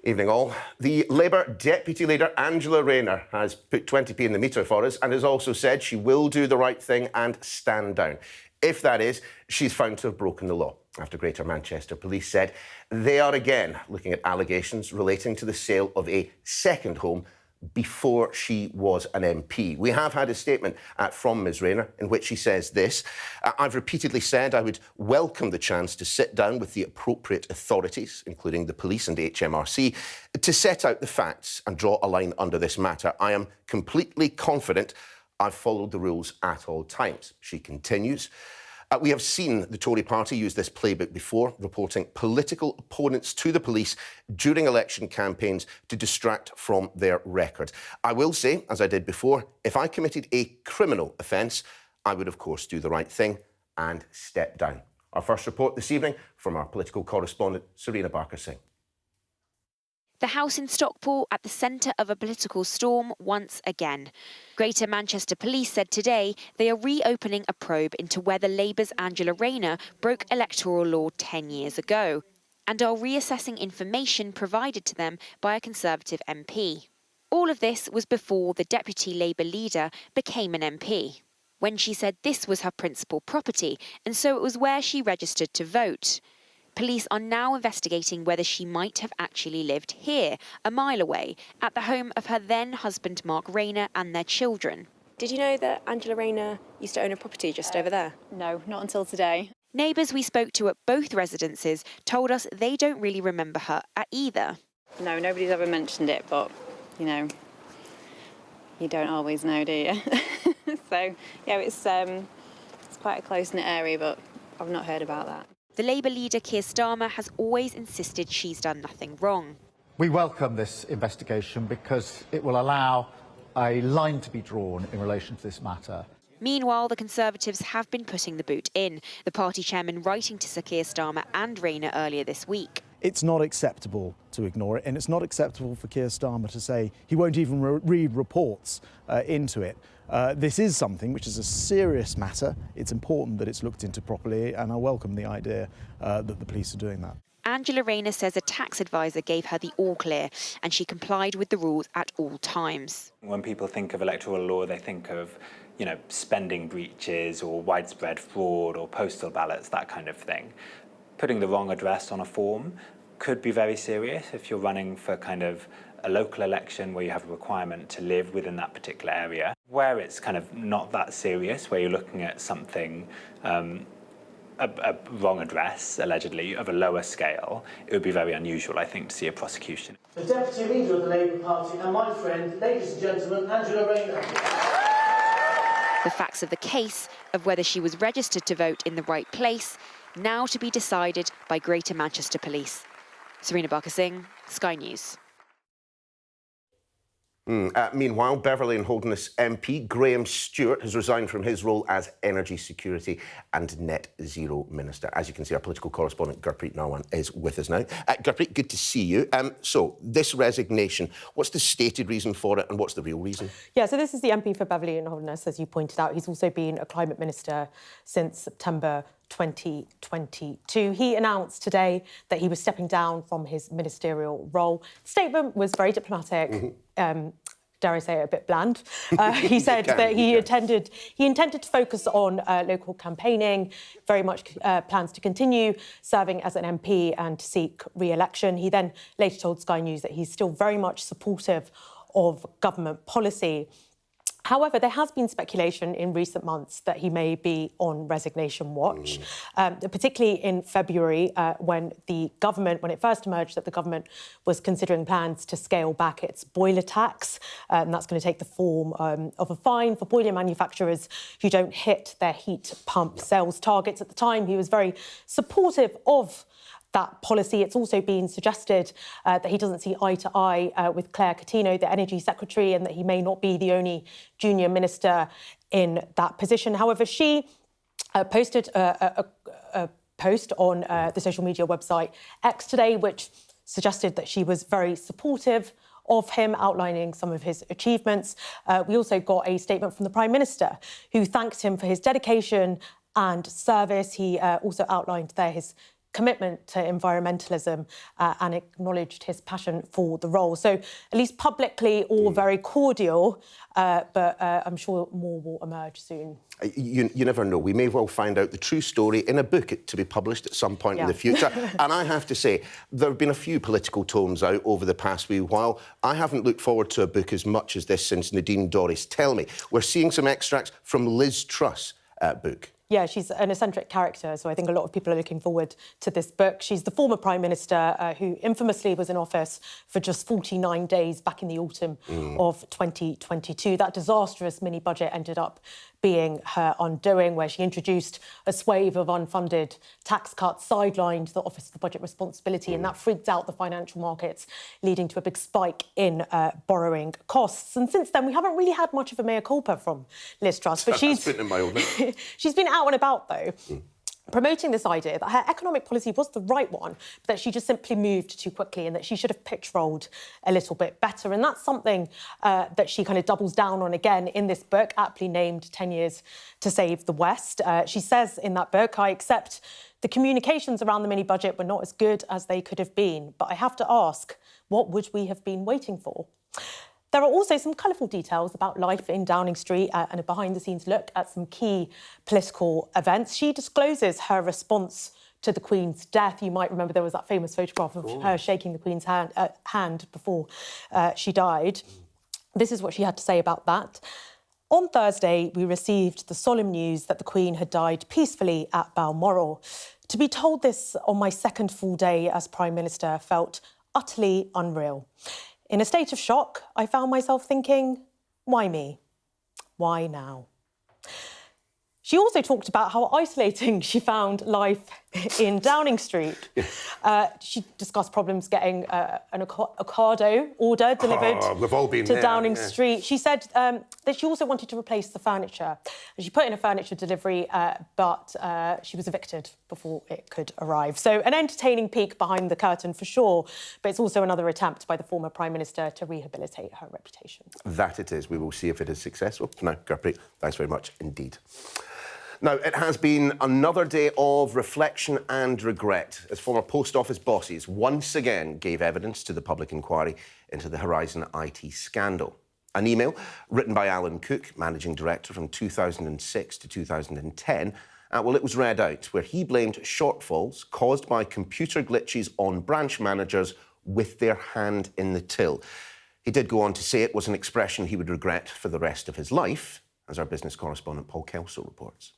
Evening all. The Labour Deputy Leader Angela Rayner has put 20p in the metre for us and has also said she will do the right thing and stand down. If that is, she's found to have broken the law after Greater Manchester Police said they are again looking at allegations relating to the sale of a second home before she was an MP. We have had a statement from Ms Rayner in which she says this: I've repeatedly said I would welcome the chance to sit down with the appropriate authorities, including the police and HMRC, to set out the facts and draw a line under this matter. I am completely confident I've followed the rules at all times. She continues. We have seen the Tory party use this playbook before, reporting political opponents to the police during election campaigns to distract from their record. I will say, as I did before, if I committed a criminal offence, I would, of course, do the right thing and step down. Our first report this evening from our political correspondent, Serena Barker-Singh. The house in Stockport at the centre of a political storm once again. Greater Manchester Police said today they are reopening a probe into whether Labour's Angela Rayner broke electoral law 10 years ago and are reassessing information provided to them by a Conservative MP. All of this was before the Deputy Labour leader became an MP, when she said this was her principal property and so it was where she registered to vote. Police are now investigating whether she might have actually lived here, a mile away, at the home of her then-husband Mark Rayner and their children. Did you know that Angela Rayner used to own a property just over there? No, not until today. Neighbours we spoke to at both residences told us they don't really remember her at either. No, nobody's ever mentioned it, but, you know, you don't always know, do you? So, yeah, it's quite a close-knit area, but I've not heard about that. The Labour leader Keir Starmer has always insisted she's done nothing wrong. We welcome this investigation because it will allow a line to be drawn in relation to this matter. Meanwhile, the Conservatives have been putting the boot in, the party chairman writing to Sir Keir Starmer and Rayner earlier this week. It's not acceptable to ignore it, and it's not acceptable for Keir Starmer to say he won't even read reports into it. This is something which is a serious matter. It's important that it's looked into properly, and I welcome the idea that the police are doing that. Angela Rayner says a tax advisor gave her the all-clear, and she complied with the rules at all times. When people think of electoral law, they think of, you know, spending breaches or widespread fraud or postal ballots, that kind of thing. Putting the wrong address on a form could be very serious if you're running for kind of a local election where you have a requirement to live within that particular area. Where it's kind of not that serious, where you're looking at something, a wrong address, allegedly, of a lower scale, it would be very unusual, I think, to see a prosecution. The Deputy Leader of the Labour Party and my friend, ladies and gentlemen, Angela Rayner. The facts of the case of whether she was registered to vote in the right place now to be decided by Greater Manchester Police. Serena Barker-Singh, Sky News. Meanwhile, Beverley and Holderness MP Graham Stuart has resigned from his role as Energy Security and Net Zero Minister. As you can see, our political correspondent Gurpreet Narwan is with us now. Gurpreet, good to see you. So, this resignation, what's the stated reason for it and what's the real reason? Yeah, so this is the MP for Beverley and Holderness, as you pointed out. He's also been a climate minister since September 2022. He announced today that he was stepping down from his ministerial role. The statement was very diplomatic, dare I say it, a bit bland. He said that he intended to focus on local campaigning, very much plans to continue serving as an MP and to seek re-election. He then later told Sky News that he's still very much supportive of government policy. However, there has been speculation in recent months that he may be on resignation watch, particularly in February when it first emerged that the government was considering plans to scale back its boiler tax. And that's going to take the form of a fine for boiler manufacturers who don't hit their heat pump sales targets. At the time, he was very supportive of that policy. It's also been suggested that he doesn't see eye to eye with Claire Coutinho, the Energy Secretary, and that he may not be the only junior minister in that position. However, she posted a post on the social media website X today, which suggested that she was very supportive of him, outlining some of his achievements. We also got a statement from the Prime Minister, who thanked him for his dedication and service. He also outlined there his commitment to environmentalism and acknowledged his passion for the role. So at least publicly, all very cordial, but I'm sure more will emerge soon. You never know. We may well find out the true story in a book to be published at some point in the future. And I have to say, there have been a few political tomes out over the past wee while. I haven't looked forward to a book as much as this since Nadine Dorries Tell Me. We're seeing some extracts from Liz Truss' book. Yeah, she's an eccentric character, so I think a lot of people are looking forward to this book. She's the former Prime Minister who infamously was in office for just 49 days back in the autumn of 2022. That disastrous mini-budget ended up being her undoing, where she introduced a swathe of unfunded tax cuts, sidelined the Office of Budget Responsibility, and that freaked out the financial markets, leading to a big spike in borrowing costs. And since then, we haven't really had much of a mea culpa from Liz Truss, but she's been out and about, though, promoting this idea that her economic policy was the right one, but that she just simply moved too quickly and that she should have pitch-rolled a little bit better. And that's something that she kind of doubles down on again in this book, aptly named 10 Years to Save the West. She says in that book, I accept the communications around the mini-budget were not as good as they could have been, but I have to ask, what would we have been waiting for? There are also some colourful details about life in Downing Street and a behind-the-scenes look at some key political events. She discloses her response to the Queen's death. You might remember there was that famous photograph of her shaking the Queen's hand before she died. This is what she had to say about that. On Thursday, we received the solemn news that the Queen had died peacefully at Balmoral. To be told this on my second full day as Prime Minister felt utterly unreal. In a state of shock, I found myself thinking, why me? Why now? She also talked about how isolating she found life in Downing Street. She discussed problems getting an Ocado order delivered we've all been to there, Downing Street. She said that she also wanted to replace the furniture. She put in a furniture delivery, but she was evicted before it could arrive. So an entertaining peek behind the curtain for sure, but it's also another attempt by the former Prime Minister to rehabilitate her reputation. That it is. We will see if it is successful. No, Gurpreet, thanks very much indeed. Now, it has been another day of reflection and regret as former post office bosses once again gave evidence to the public inquiry into the Horizon IT scandal. An email written by Alan Cook, managing director from 2006 to 2010, it was read out where he blamed shortfalls caused by computer glitches on branch managers with their hand in the till. He did go on to say it was an expression he would regret for the rest of his life, as our business correspondent Paul Kelso reports.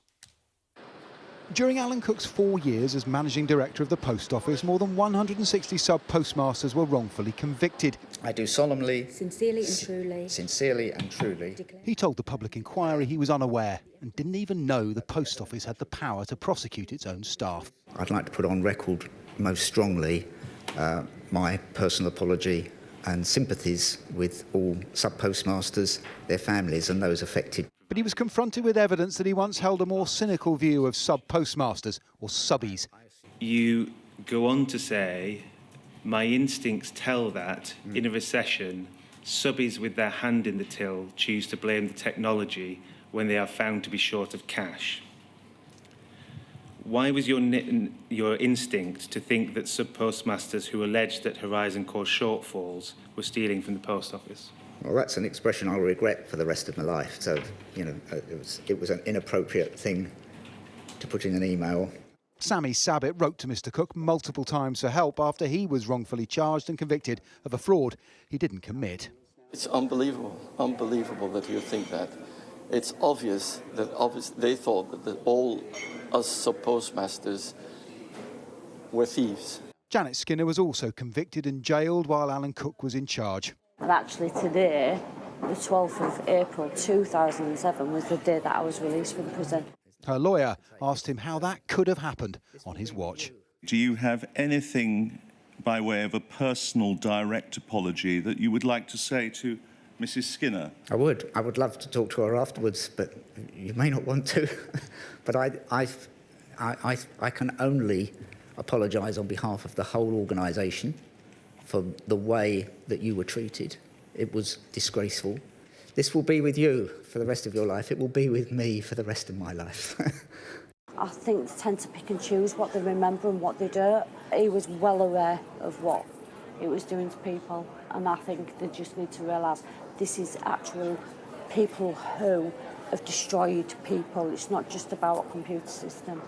During Alan Cook's 4 years as managing director of the Post Office, more than 160 sub-postmasters were wrongfully convicted. I do solemnly, Sincerely and truly. He told the public inquiry he was unaware and didn't even know the Post Office had the power to prosecute its own staff. I'd like to put on record most strongly my personal apology and sympathies with all sub-postmasters, their families and those affected. But he was confronted with evidence that he once held a more cynical view of sub-postmasters, or subbies. You go on to say, my instincts tell that in a recession, subbies with their hand in the till choose to blame the technology when they are found to be short of cash. Why was your instinct to think that sub-postmasters who alleged that Horizon caused shortfalls were stealing from the Post Office? Well, that's an expression I'll regret for the rest of my life. So, you know, it was an inappropriate thing to put in an email. Sammy Sabbit wrote to Mr Cook multiple times for help after he was wrongfully charged and convicted of a fraud he didn't commit. It's unbelievable that you think that. It's obvious that they thought that all us sub-postmasters were thieves. Janet Skinner was also convicted and jailed while Alan Cook was in charge. And actually today, the 12th of April 2007, was the day that I was released from prison. Her lawyer asked him how that could have happened on his watch. Do you have anything by way of a personal direct apology that you would like to say to Mrs Skinner? I would love to talk to her afterwards, but you may not want to. But I can only apologise on behalf of the whole organisation for the way that you were treated. It was disgraceful. This will be with you for the rest of your life. It will be with me for the rest of my life. I think they tend to pick and choose what they remember and what they don't. He was well aware of what it was doing to people, and I think they just need to realise this is actual people who have destroyed people. It's not just about a computer system.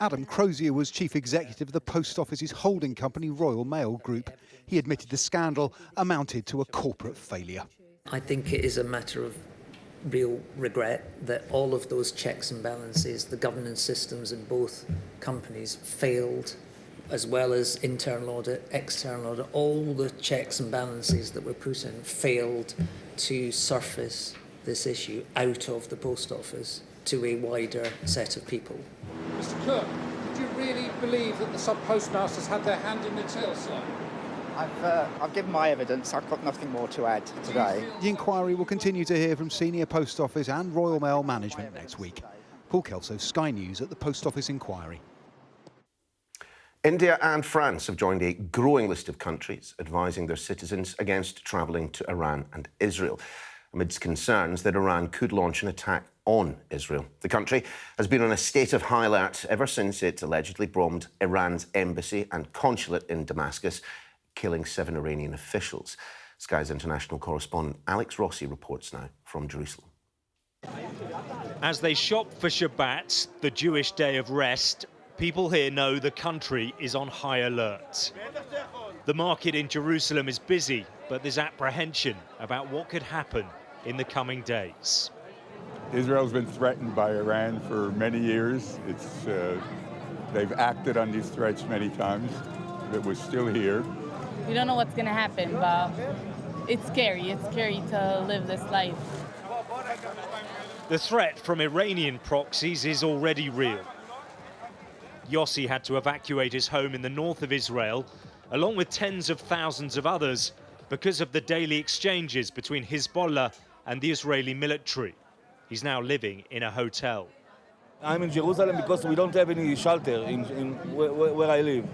Adam Crozier was chief executive of the Post Office's holding company Royal Mail Group. He admitted the scandal amounted to a corporate failure. I think it is a matter of real regret that all of those checks and balances, the governance systems in both companies failed, as well as internal audit, external audit. All the checks and balances that were put in failed to surface this issue out of the Post Office to a wider set of people. Mr Clerk, do you really believe that the sub-postmasters had their hand in the till, sir? I've given my evidence. I've got nothing more to add today. The inquiry will continue to hear from senior Post Office and Royal Mail management next week. Paul Kelso, Sky News at the Post Office inquiry. India and France have joined a growing list of countries advising their citizens against travelling to Iran and Israel, amidst concerns that Iran could launch an attack on Israel. The country has been on a state of high alert ever since it allegedly bombed Iran's embassy and consulate in Damascus, killing 7 Iranian officials. Sky's international correspondent Alex Rossi reports now from Jerusalem. As they shop for Shabbat, the Jewish day of rest, people here know the country is on high alert. The market in Jerusalem is busy, but there's apprehension about what could happen in the coming days. Israel's been threatened by Iran for many years. They've acted on these threats many times, but we're still here. We don't know what's going to happen, but it's scary. It's scary to live this life. The threat from Iranian proxies is already real. Yossi had to evacuate his home in the north of Israel, along with tens of thousands of others, because of the daily exchanges between Hezbollah and the Israeli military. He's now living in a hotel. I'm in Jerusalem because we don't have any shelter in where I live.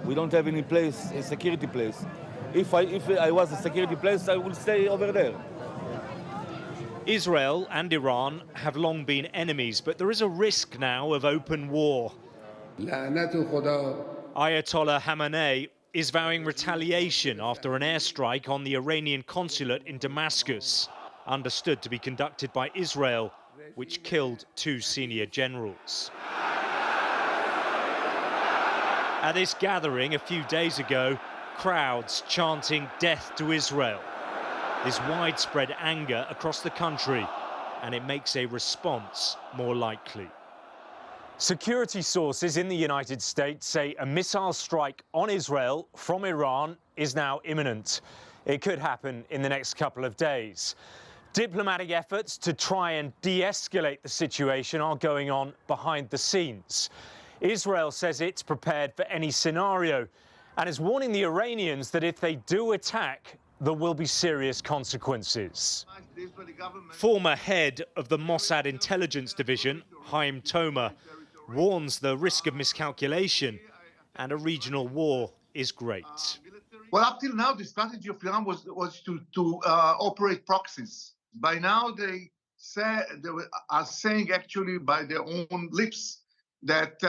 We don't have any place, a security place. If I was a security place, I would stay over there. Israel and Iran have long been enemies, but there is a risk now of open war. Ayatollah Khamenei is vowing retaliation after an airstrike on the Iranian consulate in Damascus, understood to be conducted by Israel, which killed 2 senior generals. At this gathering a few days ago, crowds chanting death to Israel. There's widespread anger across the country, and it makes a response more likely. Security sources in the United States say a missile strike on Israel from Iran is now imminent. It could happen in the next couple of days. Diplomatic efforts to try and de-escalate the situation are going on behind the scenes. Israel says it's prepared for any scenario and is warning the Iranians that if they do attack, there will be serious consequences. Former head of the Mossad intelligence division, Haim Tomer, warns the risk of miscalculation and a regional war is great. Well, up till now, the strategy of Iran was to operate proxies. By now, they are saying actually by their own lips that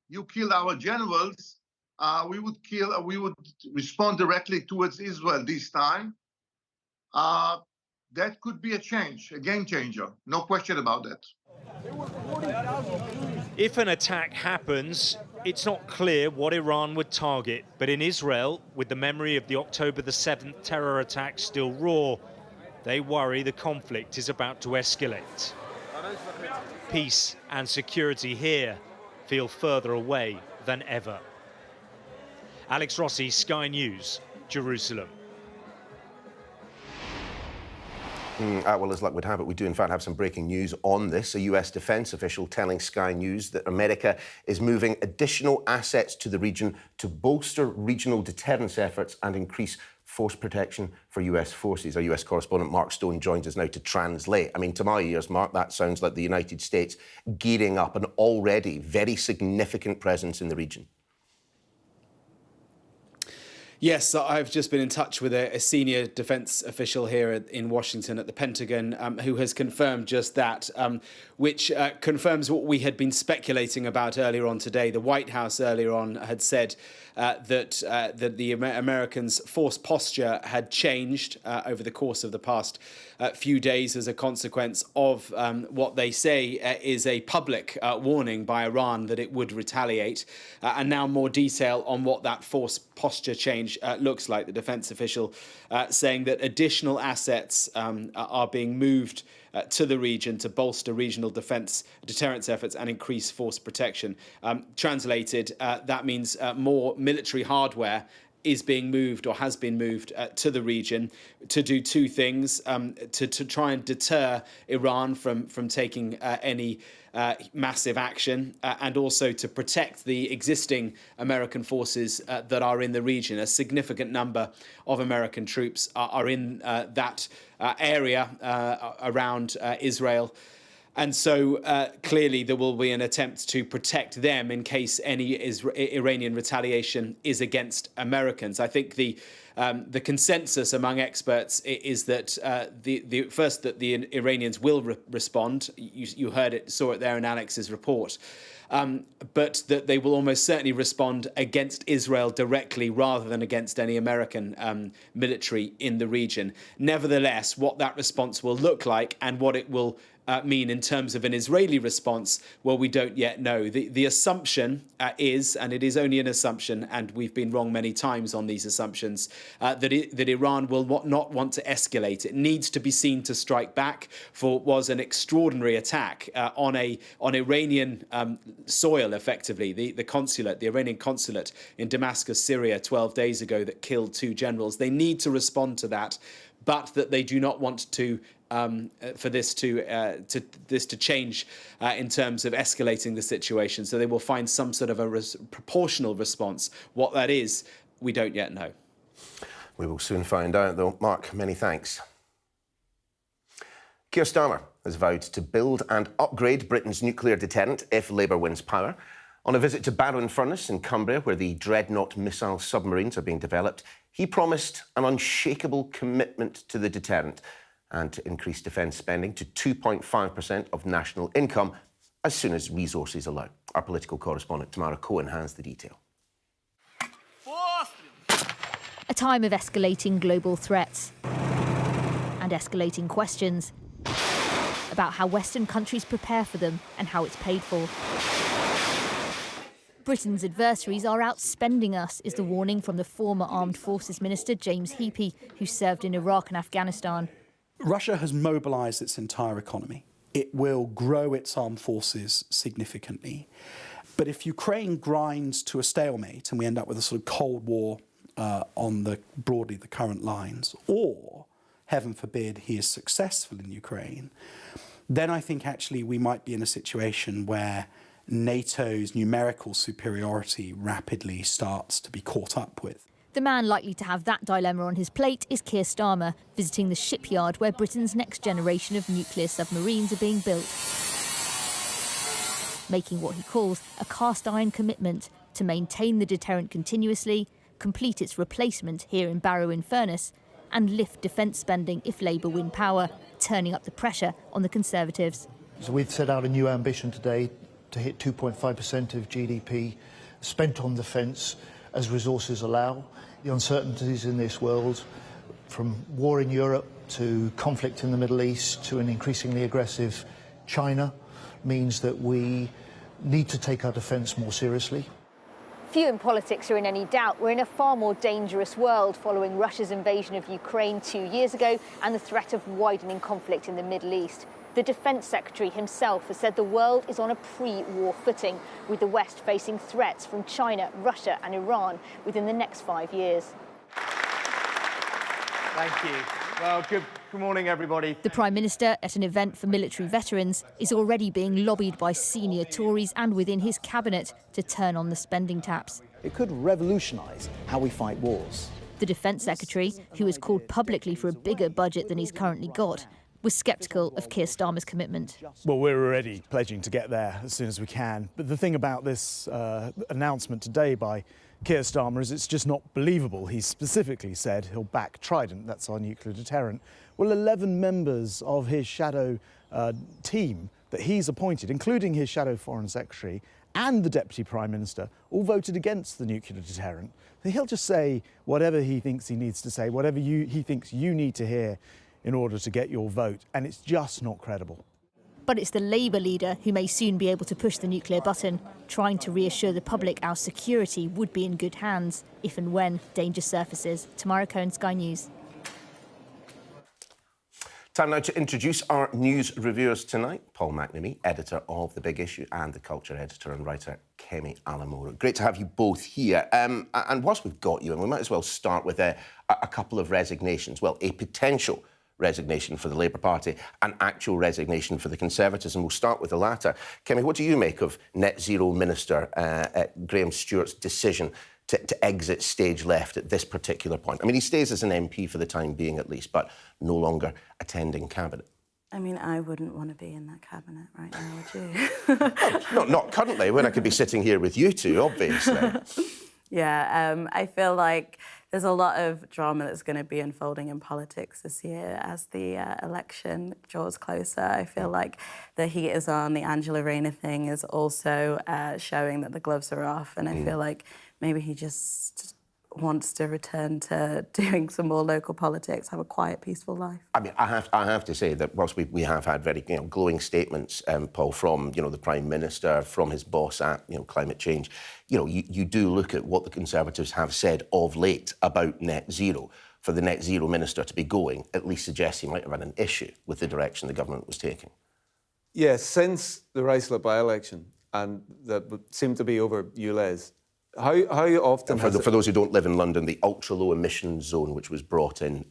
you killed our generals, we would respond directly towards Israel this time. That could be a change, a game changer, no question about that. If an attack happens, it's not clear what Iran would target. But in Israel, with the memory of the October the 7th terror attack still raw, they worry the conflict is about to escalate. Peace and security here feel further away than ever. Alex Rossi, Sky News, Jerusalem. Well, as luck would have it, we do in fact have some breaking news on this. A US defense official telling Sky News that America is moving additional assets to the region to bolster regional deterrence efforts and increase force protection for US forces. Our US correspondent Mark Stone joins us now to translate. I mean, to my ears, Mark, that sounds like the United States gearing up an already very significant presence in the region. Yes, I've just been in touch with a senior defence official here in Washington at the Pentagon who has confirmed just that, which confirms what we had been speculating about earlier on today. The White House earlier on had said that the Americans' force posture had changed over the course of the past few days as a consequence of what they say is a public warning by Iran that it would retaliate. And now more detail on what that force posture change looks like. The defence official saying that additional assets are being moved to the region to bolster regional deterrence efforts and increase force protection. Translated, that means more military hardware is being moved or has been moved to the region to do two things, to try and deter Iran from taking any massive action and also to protect the existing American forces that are in the region. A significant number of American troops are in that area around Israel. And so clearly there will be an attempt to protect them in case any Iranian retaliation is against Americans. I think the consensus among experts is that first that the Iranians will respond. You heard it, saw it there in Alex's report. But that they will almost certainly respond against Israel directly rather than against any American military in the region. Nevertheless, what that response will look like and what it will mean in terms of an Israeli response, well, we don't yet know. The assumption is, and it is only an assumption, and we've been wrong many times on these assumptions, that Iran will not want to escalate. It needs to be seen to strike back for what was an extraordinary attack on Iranian soil, effectively, the Iranian consulate in Damascus, Syria, 12 days ago that killed 2 generals. They need to respond to that, but that they do not want to for this to change in terms of escalating the situation. So they will find some sort of a proportional response. What that is, we don't yet know. We will soon find out, though. Mark, many thanks. Keir Starmer has vowed to build and upgrade Britain's nuclear deterrent if Labour wins power. On a visit to Barrow-in-Furness in Cumbria, where the Dreadnought missile submarines are being developed, he promised an unshakable commitment to the deterrent and to increase defence spending to 2.5% of national income as soon as resources allow. Our political correspondent Tamara Cohen has the detail. A time of escalating global threats and escalating questions about how Western countries prepare for them and how it's paid for. Britain's adversaries are outspending us, is the warning from the former Armed Forces Minister James Heappey, who served in Iraq and Afghanistan. Russia has mobilised its entire economy. It will grow its armed forces significantly. But if Ukraine grinds to a stalemate and we end up with a sort of Cold War on broadly the current lines, or, heaven forbid, he is successful in Ukraine, then I think actually we might be in a situation where NATO's numerical superiority rapidly starts to be caught up with. The man likely to have that dilemma on his plate is Keir Starmer, visiting the shipyard where Britain's next generation of nuclear submarines are being built. Making what he calls a cast-iron commitment to maintain the deterrent continuously, complete its replacement here in Barrow-in-Furness, and lift defence spending if Labour win power, turning up the pressure on the Conservatives. So we've set out a new ambition today to hit 2.5% of GDP spent on defence as resources allow. The uncertainties in this world, from war in Europe to conflict in the Middle East to an increasingly aggressive China, means that we need to take our defence more seriously. Few in politics are in any doubt. We're in a far more dangerous world following Russia's invasion of Ukraine 2 years ago and the threat of widening conflict in the Middle East. The Defence Secretary himself has said the world is on a pre-war footing, with the West facing threats from China, Russia and Iran within the next 5 years. Thank you. Well, good morning, everybody. The Prime Minister, at an event for military veterans, is already being lobbied by senior Tories and within his cabinet to turn on the spending taps. It could revolutionise how we fight wars. The Defence Secretary, who has called publicly for a bigger budget than he's currently got, was sceptical of Keir Starmer's commitment. Well, we're already pledging to get there as soon as we can. But the thing about this announcement today by Keir Starmer is it's just not believable. He specifically said he'll back Trident, that's our nuclear deterrent. Well, 11 members of his shadow team that he's appointed, including his shadow foreign secretary and the Deputy Prime Minister, all voted against the nuclear deterrent. He'll just say whatever he thinks he needs to say, whatever he thinks you need to hear in order to get your vote, and it's just not credible. But it's the Labour leader who may soon be able to push the nuclear button, trying to reassure the public our security would be in good hands if and when danger surfaces. Tamara Cohen, Sky News. Time now to introduce our news reviewers tonight. Paul McNamee, editor of The Big Issue, and the culture editor and writer Kemi Alemoru. Great to have you both here. And whilst we've got you, and we might as well start with a couple of resignations. Well, a potential resignation for the Labour Party and actual resignation for the Conservatives. And we'll start with the latter. Kemi, what do you make of Net Zero Minister Graham Stuart's decision to exit stage left at this particular point? I mean, he stays as an MP for the time being, at least, but no longer attending Cabinet. I mean, I wouldn't want to be in that Cabinet right now, would you? Not currently, when I could be sitting here with you two, obviously. Yeah, I feel like there's a lot of drama that's going to be unfolding in politics this year as the election draws closer. I feel like the heat is on. The Angela Rayner thing is also showing that the gloves are off, and I feel like maybe he just wants to return to doing some more local politics, have a quiet, peaceful life. I mean, I have to say that whilst we have had very glowing statements, Paul, from the Prime Minister, from his boss at climate change, you do look at what the Conservatives have said of late about net zero. For the Net Zero Minister to be going, at least suggests he might have had an issue with the direction the government was taking. Yes, since the Ricelet by-election, and that seemed to be over ULEZ, how often... And for those who don't live in London, the ultra-low emissions zone, which was brought in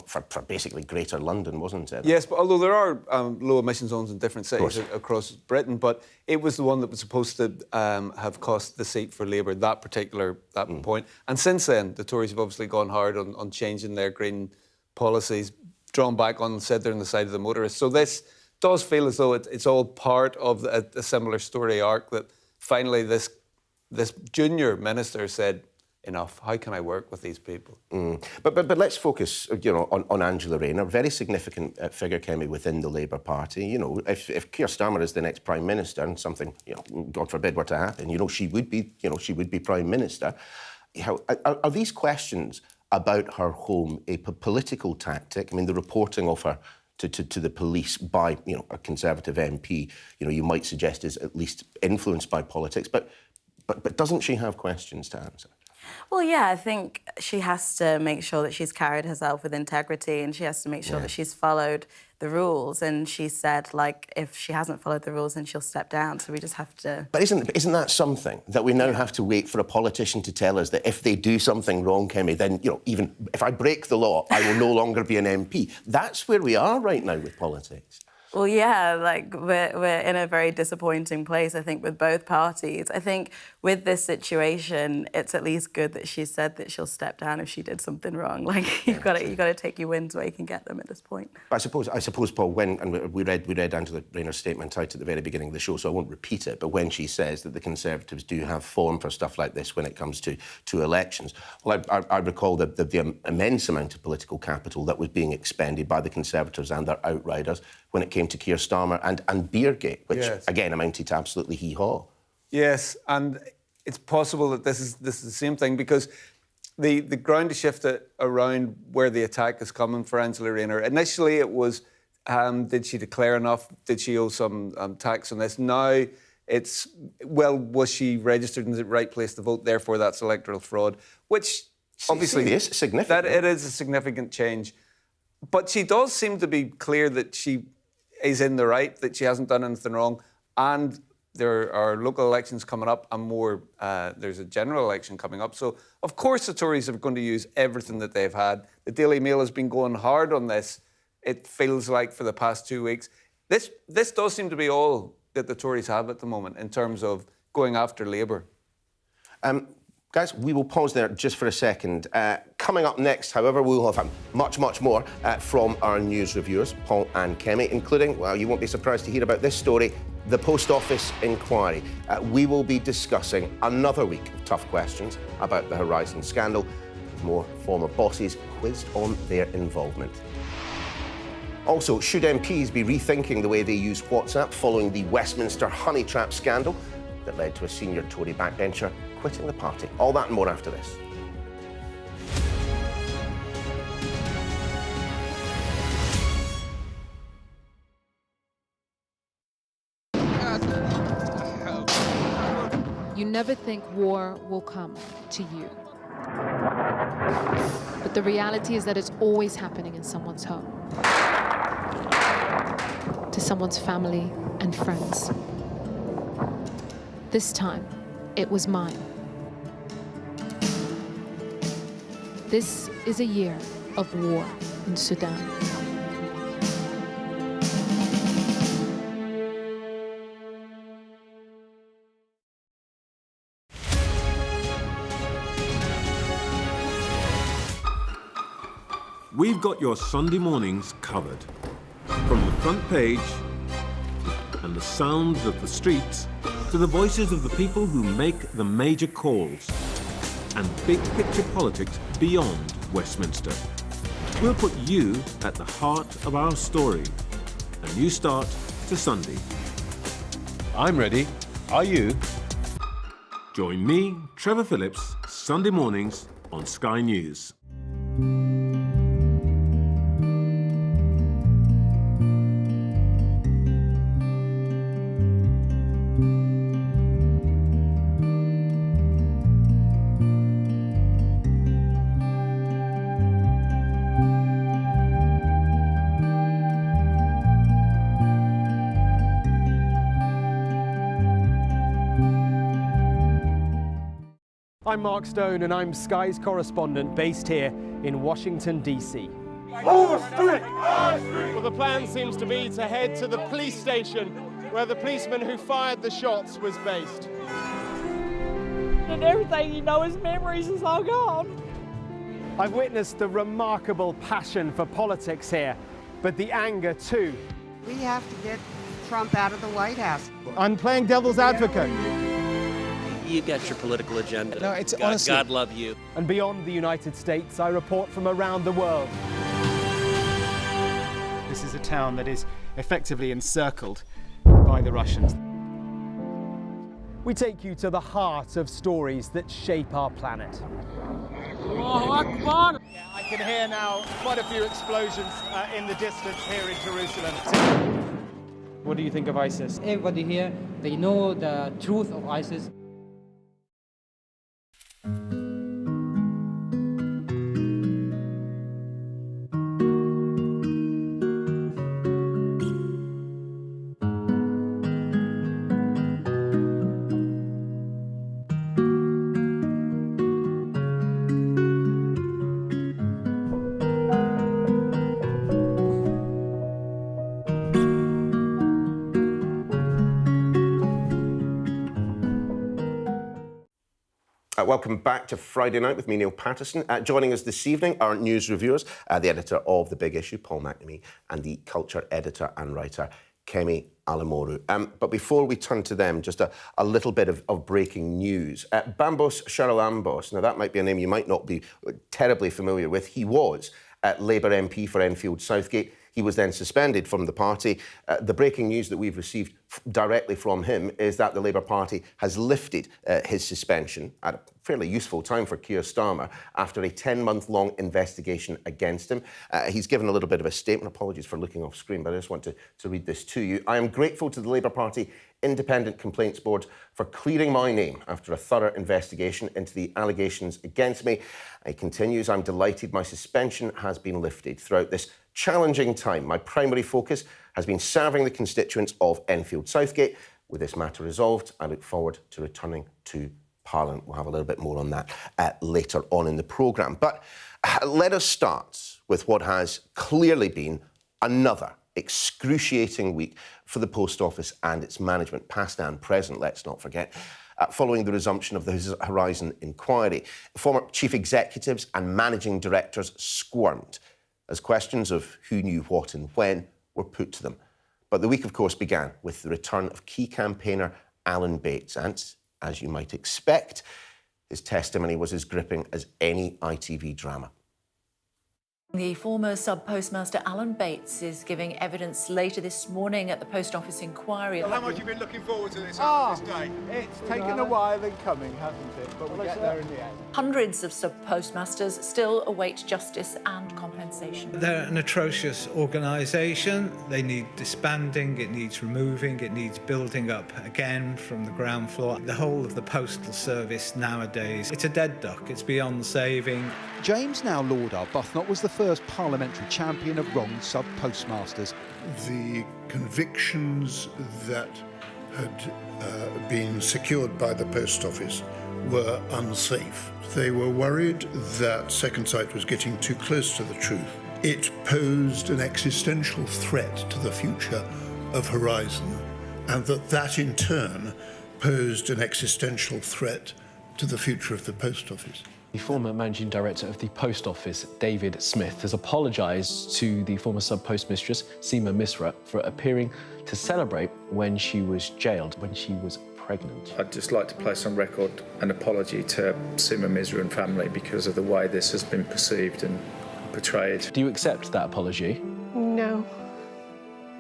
for basically Greater London, wasn't it? Yes, but although there are low emission zones in different cities across Britain, but it was the one that was supposed to have cost the seat for Labour, that particular point. And since then, the Tories have obviously gone hard on changing their green policies, drawn back on, said they're on the side of the motorists. So this does feel as though it's all part of a similar story arc, that finally this junior minister said, enough, how can I work with these people? But let's focus on Angela Rayner, very significant figure, Kemi, within the Labour Party. If Keir Starmer is the next Prime Minister and something, God forbid, were to happen, she would be Prime Minister. Are these questions about her home a political tactic? I mean, the reporting of her to the police by a Conservative MP, you might suggest is at least influenced by politics, but doesn't she have questions to answer? Well, yeah, I think she has to make sure that she's carried herself with integrity, and she has to make sure that she's followed the rules. And she said, if she hasn't followed the rules, then she'll step down. So we just have to... But isn't that something that we now have to wait for a politician to tell us that if they do something wrong, Kemi, then, even if I break the law, I will no longer be an MP? That's where we are right now with politics. Well, yeah, we're in a very disappointing place, I think, with both parties. I think with this situation, it's at least good that she said that she'll step down if she did something wrong. You've got to take your wins where you can get them at this point. I suppose, Paul, and we read Angela Rayner's statement out at the very beginning of the show, so I won't repeat it, but when she says that the Conservatives do have form for stuff like this when it comes to elections, well, I recall the immense amount of political capital that was being expended by the Conservatives and their outriders when it came to Keir Starmer and Beergate, which, again, amounted to absolutely hee-haw. Yes, and it's possible that this is the same thing, because the ground has shifted around where the attack is coming for Angela Rayner. Initially, it was, did she declare enough? Did she owe some tax on this? Now it's, well, was she registered in the right place to vote? Therefore, that's electoral fraud, which obviously is significant. That it is a significant change. But she does seem to be clear that she is in the right, that she hasn't done anything wrong, and there are local elections coming up, and there's a general election coming up. So, of course, the Tories are going to use everything that they've had. The Daily Mail has been going hard on this, it feels like, for the past 2 weeks. This does seem to be all that the Tories have at the moment in terms of going after Labour. Guys, we will pause there just for a second. Coming up next, however, we'll have much more from our news reviewers, Paul and Kemi, including, well, you won't be surprised to hear about this story, the Post Office inquiry. We will be discussing another week of tough questions about the Horizon scandal, with more former bosses quizzed on their involvement. Also, should MPs be rethinking the way they use WhatsApp following the Westminster honey trap scandal that led to a senior Tory backbencher quitting the party? All that and more after this. You never think war will come to you. But the reality is that it's always happening in someone's home, to someone's family and friends. This time, it was mine. This is a year of war in Sudan. We've got your Sunday mornings covered. From the front page and the sounds of the streets to the voices of the people who make the major calls and big picture politics beyond Westminster. We'll put you at the heart of our story. A new start to Sunday. I'm ready. Are you? Join me, Trevor Phillips, Sunday mornings on Sky News. I'm Mark Stone and I'm Sky's correspondent based here in Washington, D.C. Well, the plan seems to be to head to the police station where the policeman who fired the shots was based. And everything, his memories is all gone. I've witnessed the remarkable passion for politics here, but the anger too. We have to get Trump out of the White House. I'm playing devil's advocate. You got your political agenda. No, it's honestly... God love you. And beyond the United States, I report from around the world. This is a town that is effectively encircled by the Russians. We take you to the heart of stories that shape our planet. Akbar! Yeah, I can hear now quite a few explosions in the distance here in Jerusalem. What do you think of ISIS? Everybody here, they know the truth of ISIS. Welcome back to Friday Night with me, Neil Paterson. Joining us this evening are news reviewers, the editor of The Big Issue, Paul McNamee, and the culture editor and writer, Kemi Alemoru. But before we turn to them, just a little bit of breaking news. Bambos Charalambos, now that might be a name you might not be terribly familiar with. He was Labour MP for Enfield Southgate. He was then suspended from the party. The breaking news that we've received directly from him is that the Labour Party has lifted his suspension at a fairly useful time for Keir Starmer after a 10-month-long investigation against him. He's given a little bit of a statement. Apologies for looking off screen, but I just want to read this to you. I am grateful to the Labour Party Independent Complaints Board for clearing my name after a thorough investigation into the allegations against me. He continues, I'm delighted my suspension has been lifted. Throughout this challenging time, my primary focus has been serving the constituents of Enfield Southgate. With this matter resolved, I look forward to returning to Parliament. We'll have a little bit more on that later on in the programme. But let us start with what has clearly been another excruciating week for the Post Office and its management, past and present, let's not forget. following the resumption of the Horizon inquiry. Former chief executives and managing directors squirmed as questions of who knew what and when were put to them. But the week, of course, began with the return of key campaigner Alan Bates, and, as you might expect, his testimony was as gripping as any ITV drama. The former sub-postmaster Alan Bates is giving evidence later this morning at the Post Office inquiry. How much have you been looking forward to this day? It's taken a while in coming, hasn't it? But we'll get there in the end. Hundreds of sub-postmasters still await justice and compensation. They're an atrocious organisation. They need disbanding, it needs removing, it needs building up again from the ground floor. The whole of the postal service nowadays, it's a dead duck, it's beyond saving. James Now Lord Arbuthnot was the first parliamentary champion of wronged sub-postmasters. The convictions that had been secured by the Post Office were unsafe. They were worried that Second Sight was getting too close to the truth. It posed an existential threat to the future of Horizon, and that in turn posed an existential threat to the future of the Post Office. The former managing director of the Post Office, David Smith, has apologised to the former sub-postmistress, Seema Misra, for appearing to celebrate when she was jailed, when she was pregnant. I'd just like to place on record an apology to Seema Misra and family because of the way this has been perceived and portrayed. Do you accept that apology? No.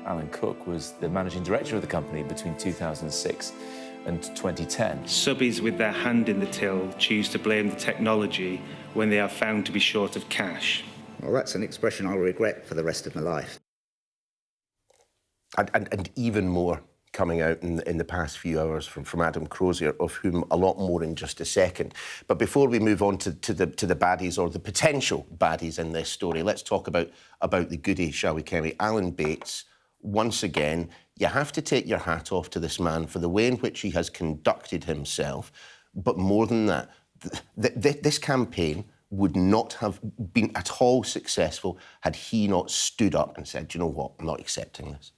Alan Cook was the managing director of the company between 2006 and 2010. Subbies with their hand in the till choose to blame the technology when they are found to be short of cash. Well, that's an expression I'll regret for the rest of my life. And even more coming out in the past few hours from Adam Crozier, of whom a lot more in just a second. But before we move on to the baddies, or the potential baddies in this story, let's talk about the goodie, shall we, Kemi? Alan Bates. Once again, you have to take your hat off to this man for the way in which he has conducted himself. But more than that, this campaign would not have been at all successful had he not stood up and said, "Do you know what, I'm not accepting this."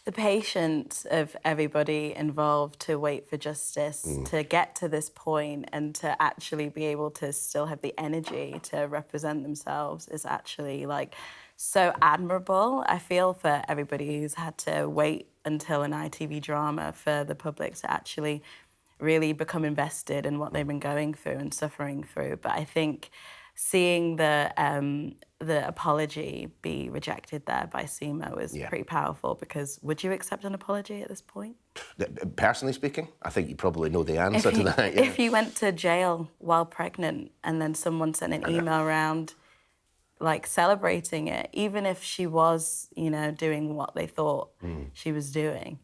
The patience of everybody involved to wait for justice, to get to this point and to actually be able to still have the energy to represent themselves is actually, like, so admirable. I feel for everybody who's had to wait until an ITV drama for the public to actually really become invested in what they've been going through and suffering through. But I think seeing the apology be rejected there by Seema was pretty powerful, because would you accept an apology at this point? Personally speaking, I think you probably know the answer to that. If you went to jail while pregnant and then someone sent an email around like celebrating it, even if she was, you know, doing what they thought she was doing,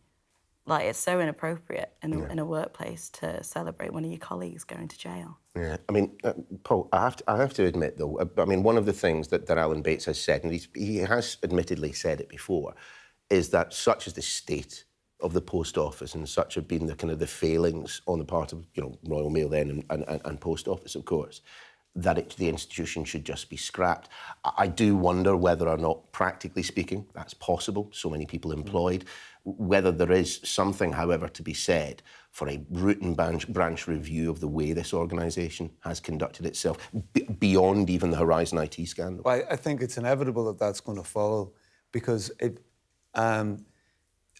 like, it's so inappropriate in a workplace to celebrate one of your colleagues going to jail. Yeah, I mean, Paul, I have to admit, though, I mean, one of the things that Alan Bates has said, and he has admittedly said it before, is that such is the state of the Post Office, and such have been the kind of the failings on the part of, you know, Royal Mail then and Post Office, of course, that the institution should just be scrapped. I do wonder whether or not, practically speaking, that's possible, so many people employed, whether there is something, however, to be said for a root and branch review of the way this organisation has conducted itself, beyond even the Horizon IT scandal. Well, I think it's inevitable that that's going to follow, because Alan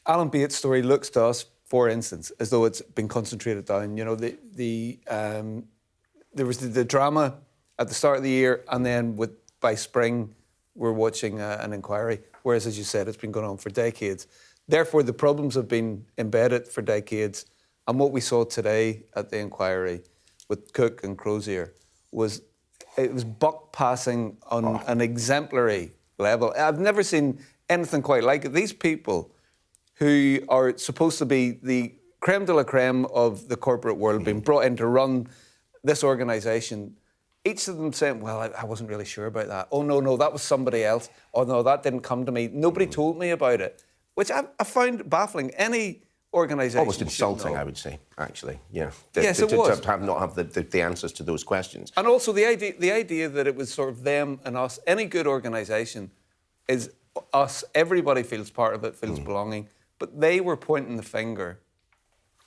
Bates' story looks to us, for instance, as though it's been concentrated down. You know, there was the drama at the start of the year, and then by spring, we're watching an inquiry, whereas, as you said, it's been going on for decades. Therefore, the problems have been embedded for decades, and what we saw today at the inquiry with Cook and Crozier was buck passing on an exemplary level. I've never seen anything quite like it. These people who are supposed to be the creme de la creme of the corporate world, being brought in to run this organisation, each of them saying, well, I wasn't really sure about that. Oh, no, that was somebody else. Oh, no, that didn't come to me. Nobody told me about it, which I found baffling. Any organisation... Almost insulting, I would say, actually, yeah. Yes, it was. To not have the answers to those questions. And also the idea that it was sort of them and us. Any good organisation is us. Everybody feels part of it, feels belonging. But they were pointing the finger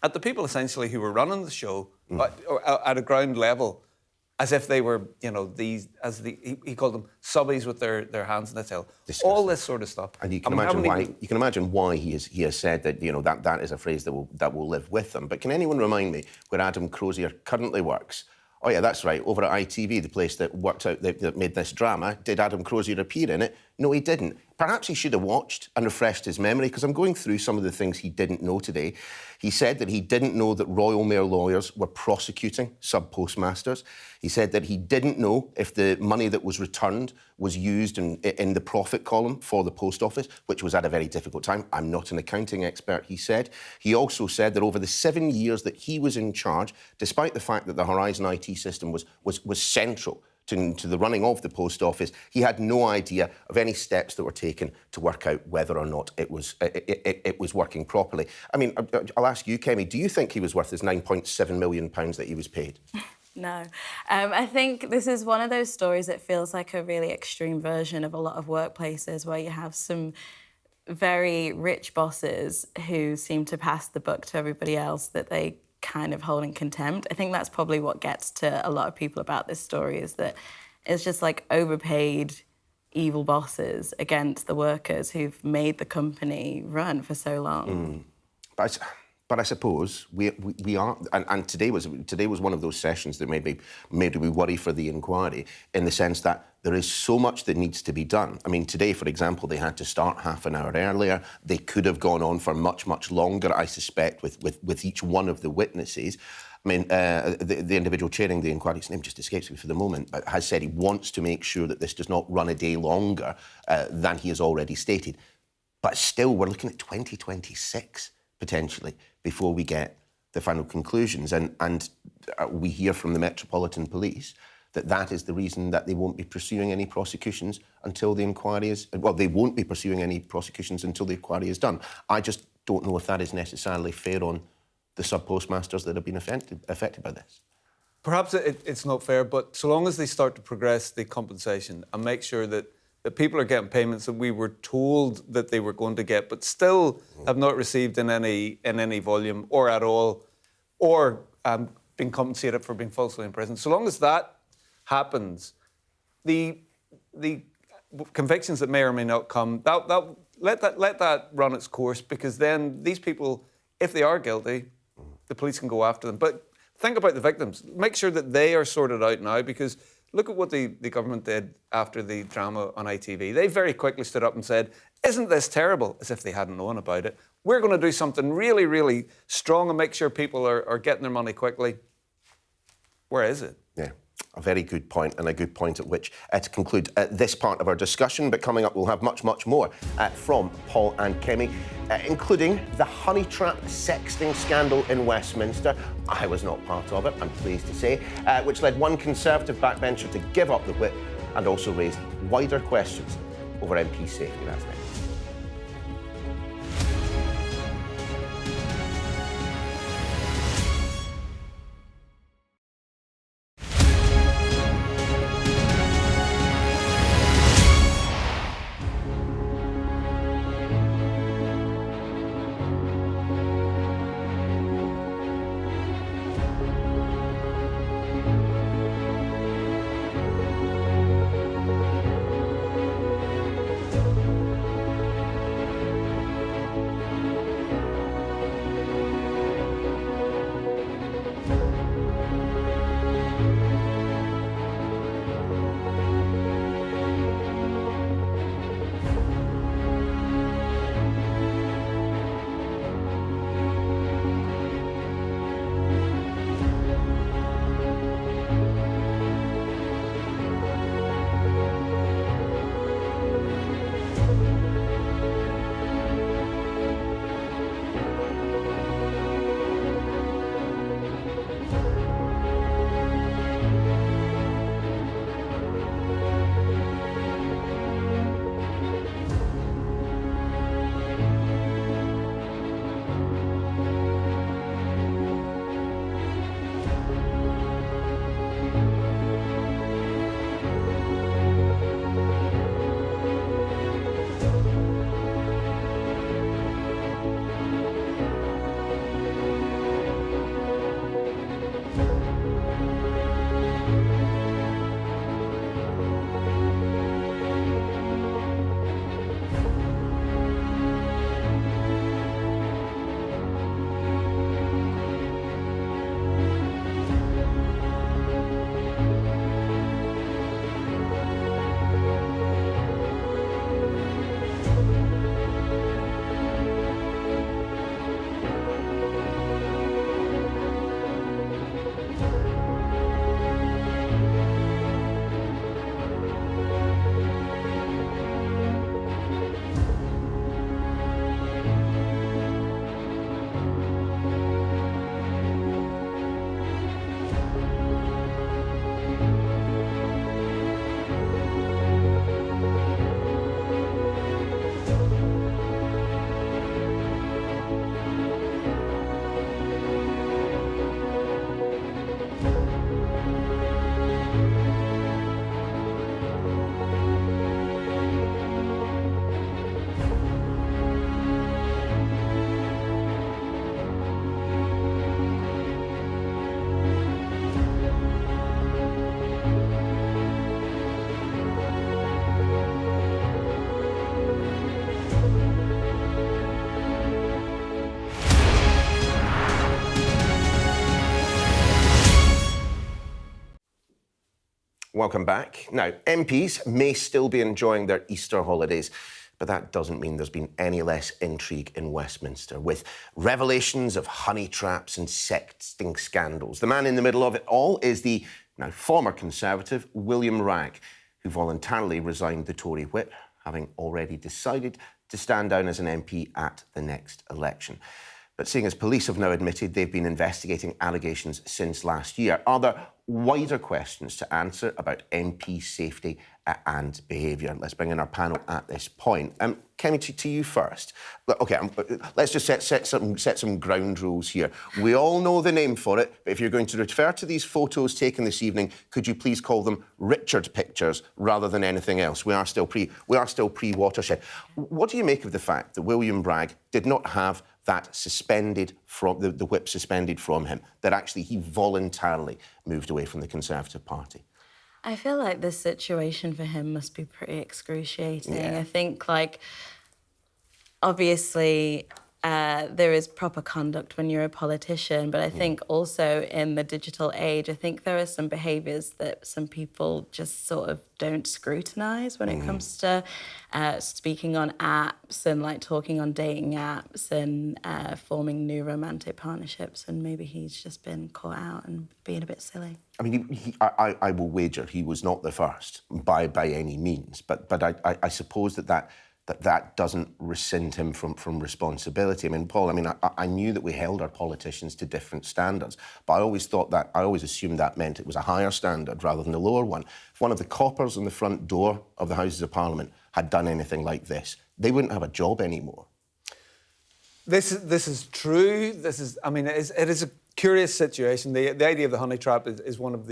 at the people essentially who were running the show at a ground level, as if they were, you know, he called them subbies with their hands in the till. Disgusting. All this sort of stuff. And you can imagine why he has said that, you know, that is a phrase that will live with them. But can anyone remind me where Adam Crozier currently works? Oh yeah, that's right. Over at ITV, the place that worked out that made this drama, did Adam Crozier appear in it? No, he didn't. Perhaps he should have watched and refreshed his memory, because I'm going through some of the things he didn't know today. He said that he didn't know that Royal Mail lawyers were prosecuting sub-postmasters. He said that he didn't know if the money that was returned was used in the profit column for the post office, which was at a very difficult time. I'm not an accounting expert, he said. He also said that over the 7 years that he was in charge, despite the fact that the Horizon IT system was central to the running of the post office, he had no idea of any steps that were taken to work out whether or not it was working properly. I mean, I'll ask you, Kemi, do you think he was worth his £9.7 million that he was paid? No. I think this is one of those stories that feels like a really extreme version of a lot of workplaces where you have some very rich bosses who seem to pass the buck to everybody else that they kind of hold in contempt. I think that's probably what gets to a lot of people about this story, is that it's just like overpaid, evil bosses against the workers who've made the company run for so long. But I suppose we are, and today was one of those sessions that made me worry for the inquiry, in the sense that there is so much that needs to be done. I mean, today, for example, they had to start half an hour earlier. They could have gone on for much, much longer, I suspect, with each one of the witnesses. I mean, the individual chairing the inquiry, his name just escapes me for the moment, but has said he wants to make sure that this does not run a day longer than he has already stated. But still, we're looking at 2026, potentially, before we get the final conclusions. And we hear from the Metropolitan Police that is the reason that they won't be pursuing any prosecutions until the inquiry is... Well, they won't be pursuing any prosecutions until the inquiry is done. I just don't know if that is necessarily fair on the sub-postmasters that have been affected by this. Perhaps it's not fair, but so long as they start to progress the compensation and make sure that people are getting payments that we were told that they were going to get, but still have not received in any volume or at all, or being compensated for being falsely imprisoned. So long as that happens, the convictions that may or may not come, let that run its course, because then these people, if they are guilty, the police can go after them. But think about the victims. Make sure that they are sorted out now, because look at what the government did after the drama on ITV. They very quickly stood up and said, isn't this terrible? As if they hadn't known about it. We're going to do something really, really strong and make sure people are getting their money quickly. Where is it? Yeah, a very good point, and a good point at which to conclude this part of our discussion. But coming up, we'll have much, much more from Paul and Kemi, including the honey trap sexting scandal in Westminster. I was not part of it, I'm pleased to say, which led one Conservative backbencher to give up the whip and also raised wider questions over MP safety. That's next. Welcome back. Now, MPs may still be enjoying their Easter holidays, but that doesn't mean there's been any less intrigue in Westminster, with revelations of honey traps and sexting scandals. The man in the middle of it all is the now former Conservative William Wragg, who voluntarily resigned the Tory whip, having already decided to stand down as an MP at the next election. But seeing as police have now admitted they've been investigating allegations since last year, are there wider questions to answer about MP safety and behaviour? Let's bring in our panel at this point. Kemi, to you first. OK, let's just set some ground rules here. We all know the name for it, but if you're going to refer to these photos taken this evening, could you please call them Richard pictures rather than anything else? We are still pre-watershed. What do you make of the fact that William Wragg did not have that suspended from the whip suspended from him, that actually he voluntarily moved away from the Conservative Party? I feel like this situation for him must be pretty excruciating. Yeah. I think, like, obviously there is proper conduct when you're a politician, but I think also in the digital age, I think there are some behaviours that some people just sort of don't scrutinise when it comes to speaking on apps and, like, talking on dating apps and forming new romantic partnerships, and maybe he's just been caught out and being a bit silly. I mean, I will wager he was not the first by any means, but I suppose that doesn't rescind him from responsibility. I mean, Paul, I knew that we held our politicians to different standards, but I always assumed that meant it was a higher standard rather than a lower one. If one of the coppers on the front door of the Houses of Parliament had done anything like this, they wouldn't have a job anymore. This is true. It is a curious situation. The idea of the honey trap is one of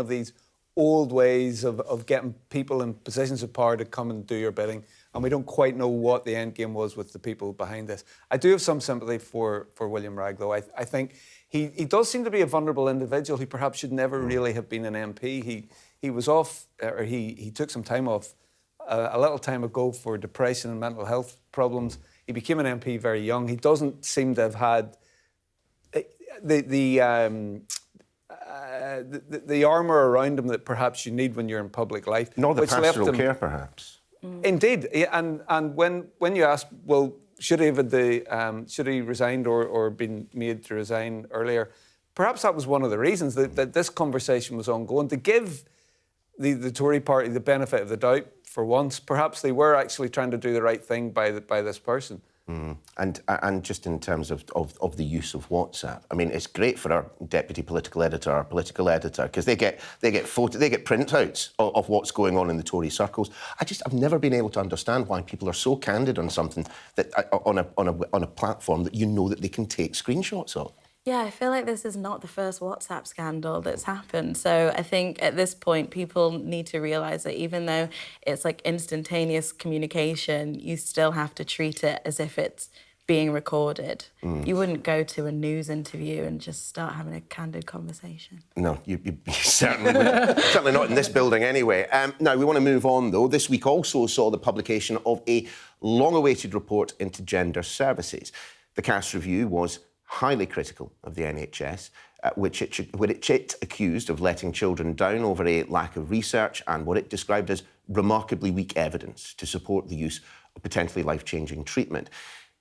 these old ways of getting people in positions of power to come and do your bidding, and we don't quite know what the end game was with the people behind this. I do have some sympathy for William Wragg, though. I think he does seem to be a vulnerable individual who perhaps should never really have been an MP. He was off, or he took some time off a little time ago for depression and mental health problems. He became an MP very young. He doesn't seem to have had the armour around him that perhaps you need when you're in public life. Nor the pastoral care, perhaps. Indeed, and when you ask, well, should he resigned or been made to resign earlier, perhaps that was one of the reasons that this conversation was ongoing, to give the Tory party the benefit of the doubt for once. Perhaps they were actually trying to do the right thing by this person. And just in terms of the use of WhatsApp, I mean, it's great for our deputy political editor, our political editor, because they get printouts of what's going on in the Tory circles. I've never been able to understand why people are so candid on something that on a platform that you know that they can take screenshots of. Yeah, I feel like this is not the first WhatsApp scandal that's happened. So I think at this point, people need to realise that even though it's like instantaneous communication, you still have to treat it as if it's being recorded. You wouldn't go to a news interview and just start having a candid conversation. No, you certainly wouldn't. Certainly not in this building anyway. Now, we want to move on, though. This week also saw the publication of a long-awaited report into gender services. The Cass Review was highly critical of the NHS, which it accused of letting children down over a lack of research and what it described as remarkably weak evidence to support the use of potentially life-changing treatment.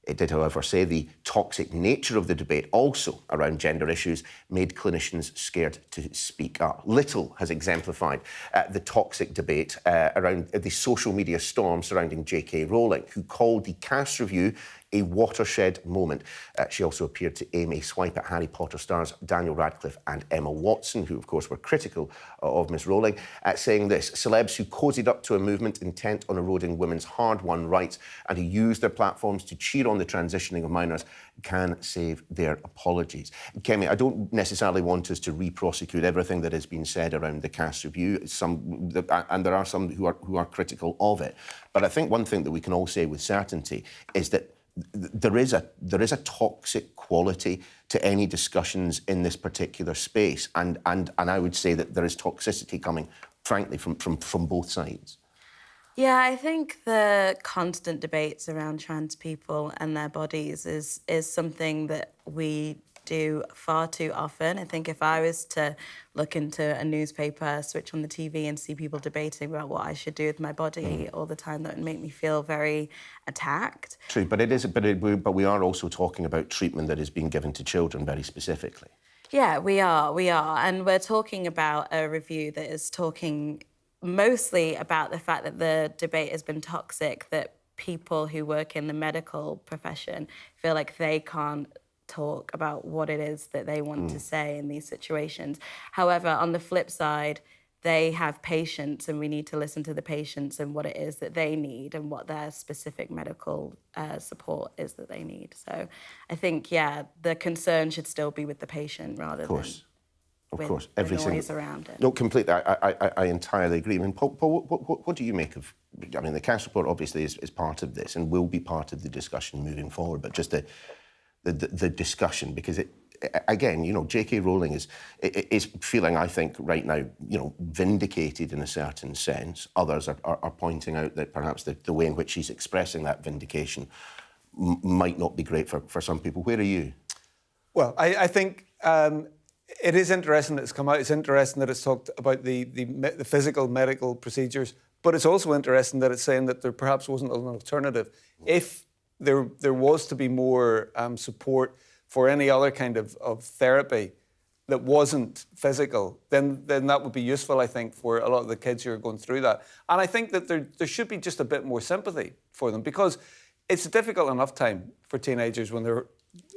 It did, however, say the toxic nature of the debate also around gender issues made clinicians scared to speak up. Little has exemplified the toxic debate around the social media storm surrounding J.K. Rowling, who called the Cass Review a watershed moment. She also appeared to aim a swipe at Harry Potter stars Daniel Radcliffe and Emma Watson, who, of course, were critical of Miss Rowling, saying this: celebs who cozied up to a movement intent on eroding women's hard-won rights and who used their platforms to cheer on the transitioning of minors can save their apologies. Kemi, I don't necessarily want us to re-prosecute everything that has been said around the Cass Review, and there are some who are critical of it. But I think one thing that we can all say with certainty is that there is a toxic quality to any discussions in this particular space, and I would say that there is toxicity coming, frankly, from both sides. Yeah, I think the constant debates around trans people and their bodies is something that we do far too often. I think if I was to look into a newspaper, switch on the TV and see people debating about what I should do with my body all the time, that would make me feel very attacked. True, but we are also talking about treatment that is being given to children very specifically. Yeah, we are. And we're talking about a review that is talking mostly about the fact that the debate has been toxic, that people who work in the medical profession feel like they can't talk about what it is that they want to say in these situations. However, on the flip side, they have patients, and we need to listen to the patients and what it is that they need and what their specific medical support is that they need. So I think, yeah, the concern should still be with the patient rather than with the noise around it. No, completely. I entirely agree. I mean, Paul, what do you make of... I mean, the Cass report obviously is part of this and will be part of the discussion moving forward, but just the discussion, because it, again, you know, J.K. Rowling is feeling, I think, right now, you know, vindicated in a certain sense. Others are pointing out that perhaps the way in which she's expressing that vindication might not be great for some people. Where are you? Well, I think it is interesting that it's come out. It's interesting that it's talked about the physical medical procedures, but it's also interesting that it's saying that there perhaps wasn't an alternative. If there was to be more support for any other kind of therapy that wasn't physical, then that would be useful, I think, for a lot of the kids who are going through that. And I think that there should be just a bit more sympathy for them, because it's a difficult enough time for teenagers when their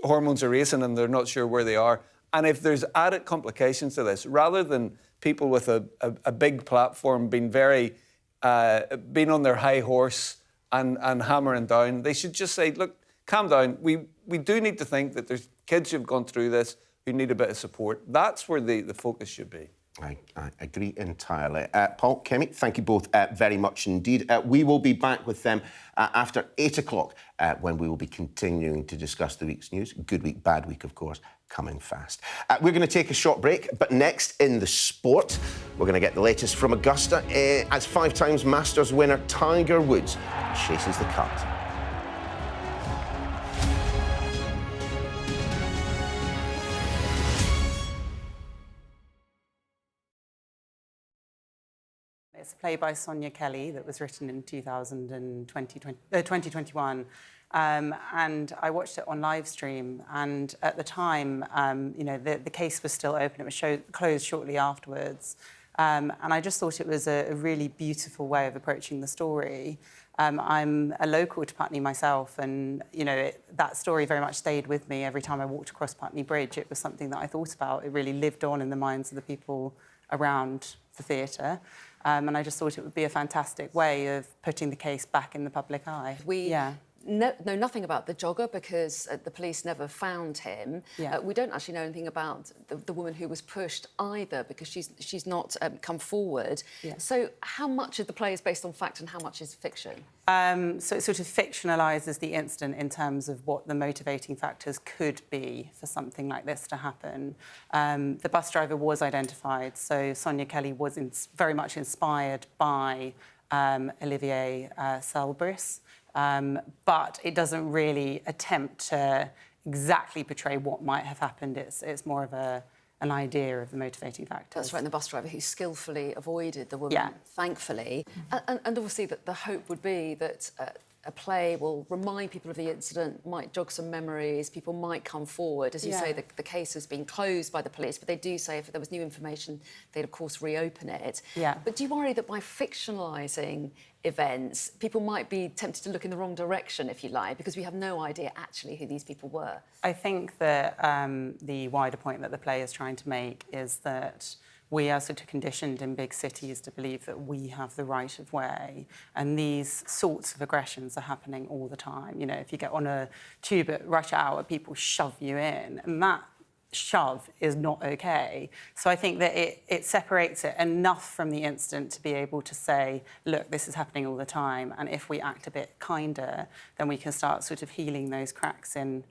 hormones are racing and they're not sure where they are. And if there's added complications to this, rather than people with a big platform being being on their high horse and hammering down, they should just say, look, calm down. We do need to think that there's kids who've gone through this who need a bit of support. That's where the focus should be. I agree entirely. Paul, Kemi, thank you both very much indeed. We will be back with them after 8 o'clock when we will be continuing to discuss the week's news. Good week, bad week, of course, coming fast. We're going to take a short break, but next in the sport, we're going to get the latest from Augusta as 5-time Masters winner Tiger Woods chases the cut. It's a play by Sonia Kelly that was written in 2021. And I watched it on live stream. And at the time, you know, the case was still open. It was closed shortly afterwards. And I just thought it was a really beautiful way of approaching the story. I'm a local to Putney myself, and you know that story very much stayed with me every time I walked across Putney Bridge. It was something that I thought about. It really lived on in the minds of the people around the theatre. And I just thought it would be a fantastic way of putting the case back in the public eye. We know nothing about the jogger because the police never found him. We don't actually know anything about the woman who was pushed either because she's not come forward. So how much of the play is based on fact and how much is fiction? So it sort of fictionalises the incident in terms of what the motivating factors could be for something like this to happen. The bus driver was identified, so Sonia Kelly was very much inspired by Olivier Selbris. But it doesn't really attempt to exactly portray what might have happened. It's more of an idea of the motivating factors. That's right, and the bus driver who skillfully avoided the woman, thankfully. And obviously that the hope would be that a play will remind people of the incident, might jog some memories, people might come forward. As you say, the case has been closed by the police, but they do say if there was new information, they'd of course reopen it. But do you worry that by fictionalising events, people might be tempted to look in the wrong direction, if you like, because we have no idea actually who these people were? I think that the wider point that the play is trying to make is that we are sort of conditioned in big cities to believe that we have the right of way, and these sorts of aggressions are happening all the time. You know, if you get on a tube at rush hour, people shove you in, and that shove is not okay. So I think that it separates it enough from the incident to be able to say, look, this is happening all the time, and if we act a bit kinder, then we can start sort of healing those cracks in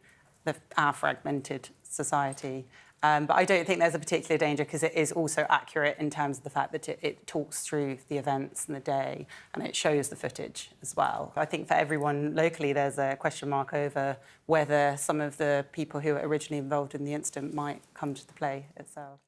our fragmented society. But I don't think there's a particular danger because it is also accurate in terms of the fact that it talks through the events and the day and it shows the footage as well. I think for everyone locally, there's a question mark over whether some of the people who were originally involved in the incident might come to the play itself.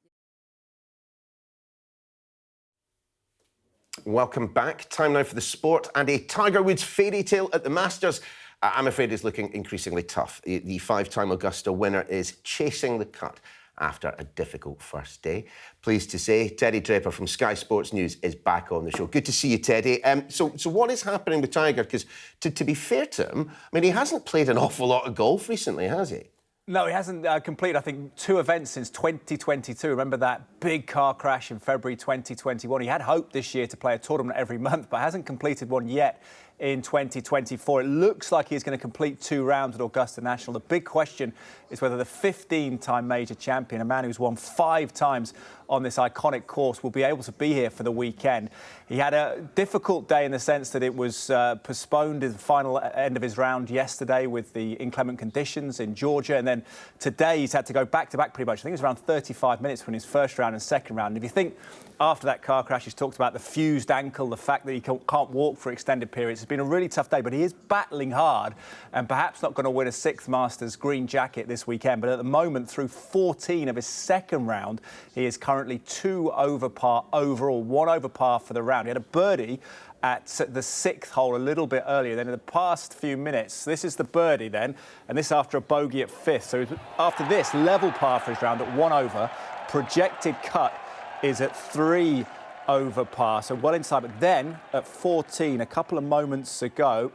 Welcome back. Time now for the sport and a Tiger Woods fairy tale at the Masters. I'm afraid is looking increasingly tough. The five-time Augusta winner is chasing the cut after a difficult first day. Pleased to say, Teddy Draper from Sky Sports News is back on the show. Good to see you, Teddy. So what is happening with Tiger? Because to be fair to him, I mean, he hasn't played an awful lot of golf recently, has he? No, he hasn't completed, I think, 2 events since 2022. Remember that big car crash in February 2021? He had hoped this year to play a tournament every month, but hasn't completed one yet in 2024. It looks like he's going to complete 2 rounds at Augusta National. The big question is whether the 15-time major champion, a man who's won 5 times on this iconic course, will be able to be here for the weekend. He had a difficult day in the sense that it was postponed at the final end of his round yesterday with the inclement conditions in Georgia, and then today he's had to go back-to-back pretty much. I think it was around 35 minutes between his first round and second round. And if you think after that car crash, he's talked about the fused ankle, the fact that he can't walk for extended periods. It's been a really tough day, but he is battling hard and perhaps not going to win a 6th Masters green jacket this weekend. But at the moment, through 14 of his second round, he is currently 2 over par overall, 1 over par for the round. He had a birdie at the 6th hole a little bit earlier. Then in the past few minutes, this is the birdie then, and this after a bogey at 5th. So after this, level par for his round at 1 over, projected cut is at 3 over par, so well inside. But then at 14, a couple of moments ago,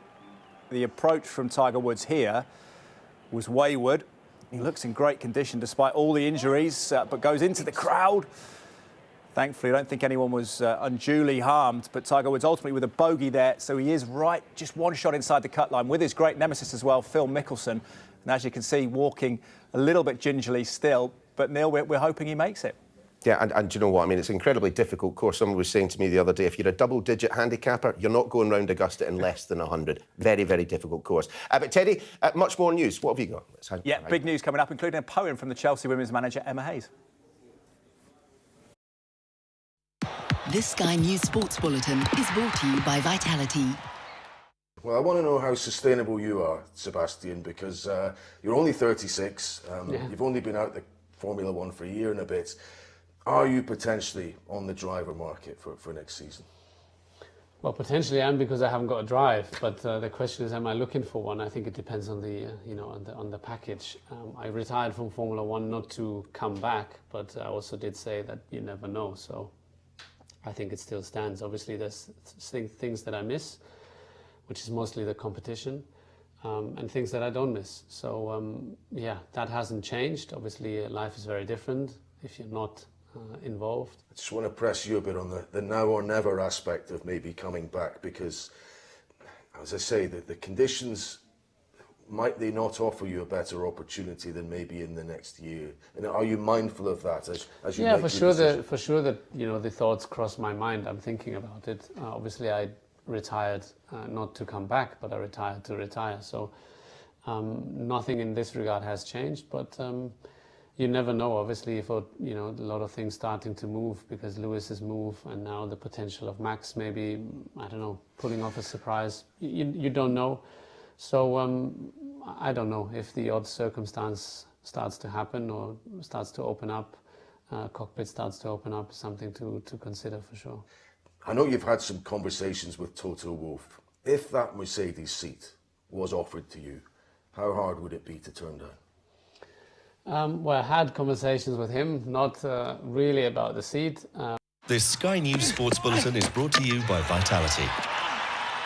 the approach from Tiger Woods here was wayward. He looks in great condition despite all the injuries, but goes into the crowd. Thankfully, I don't think anyone was unduly harmed, but Tiger Woods ultimately with a bogey there, so he is right, just 1 shot inside the cut line with his great nemesis as well, Phil Mickelson. And as you can see, walking a little bit gingerly still, but Neil, we're hoping he makes it. Yeah, and do you know what? I mean, it's an incredibly difficult course. Someone was saying to me the other day, if you're a double-digit handicapper, you're not going round Augusta in less than 100. Very, very difficult course. But Teddy, much more news. What have you got? Yeah, big news coming up, including a poem from the Chelsea women's manager, Emma Hayes. This Sky News Sports Bulletin is brought to you by Vitality. Well, I want to know how sustainable you are, Sebastian, because you're only 36. You've only been out the Formula One for a year and a bit. Are you potentially on the driver market for next season? Well, potentially I am, because I haven't got a drive. But the question is, am I looking for one? I think it depends on the on the package. I retired from Formula One not to come back, but I also did say that you never know. So I think it still stands. Obviously, there's things that I miss, which is mostly the competition, and things that I don't miss. So yeah, that hasn't changed. Obviously, life is very different if you're not involved. I just want to press you a bit on the now or never aspect of maybe coming back, because, as I say, the conditions, might they not offer you a better opportunity than maybe in the next year? And are you mindful of that as you make for sure? decision? For sure that the thoughts cross my mind. I'm thinking about it. Obviously, I retired not to come back, but I retired to retire. So nothing in this regard has changed, but you never know. Obviously, if a lot of things starting to move, because Lewis's move and now the potential of Max maybe, I don't know, pulling off a surprise. You don't know. So I don't know if the odd circumstance starts to happen or starts to open up, cockpit starts to open up, something to consider for sure. I know you've had some conversations with Toto Wolff. If that Mercedes seat was offered to you, how hard would it be to turn down? Well, I had conversations with him, not really about the seat. This Sky News Sports Bulletin is brought to you by Vitality.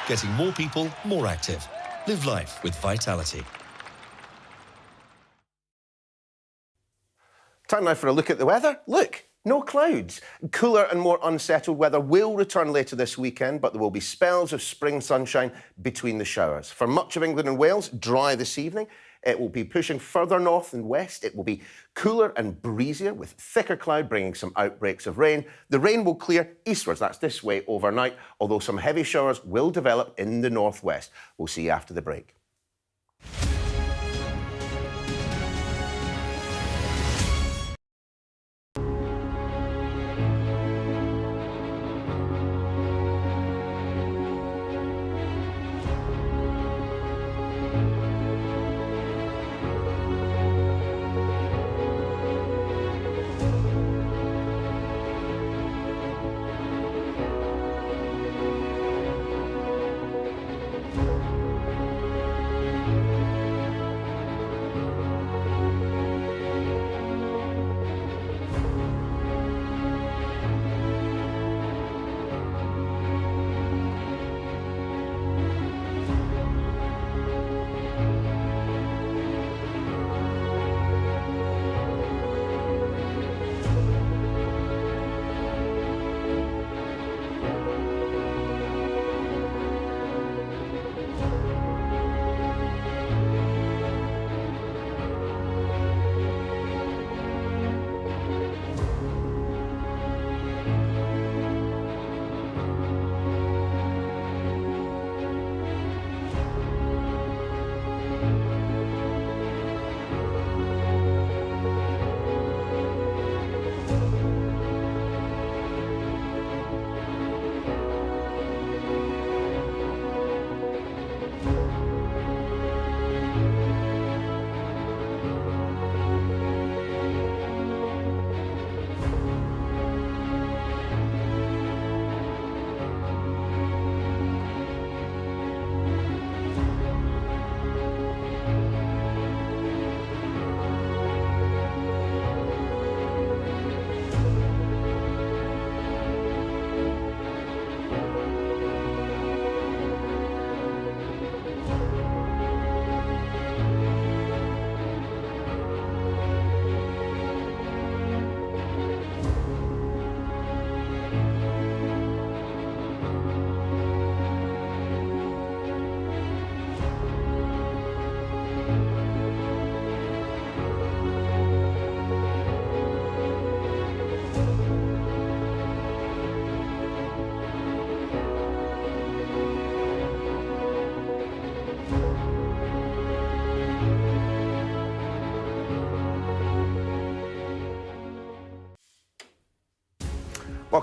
Getting more people more active. Live life with Vitality. Time now for a look at the weather. Look, no clouds. Cooler and more unsettled weather will return later this weekend, but there will be spells of spring sunshine between the showers. For much of England and Wales, dry this evening. It will be pushing further north and west. It will be cooler and breezier with thicker cloud bringing some outbreaks of rain. The rain will clear eastwards, that's this way overnight, although some heavy showers will develop in the northwest. We'll see you after the break.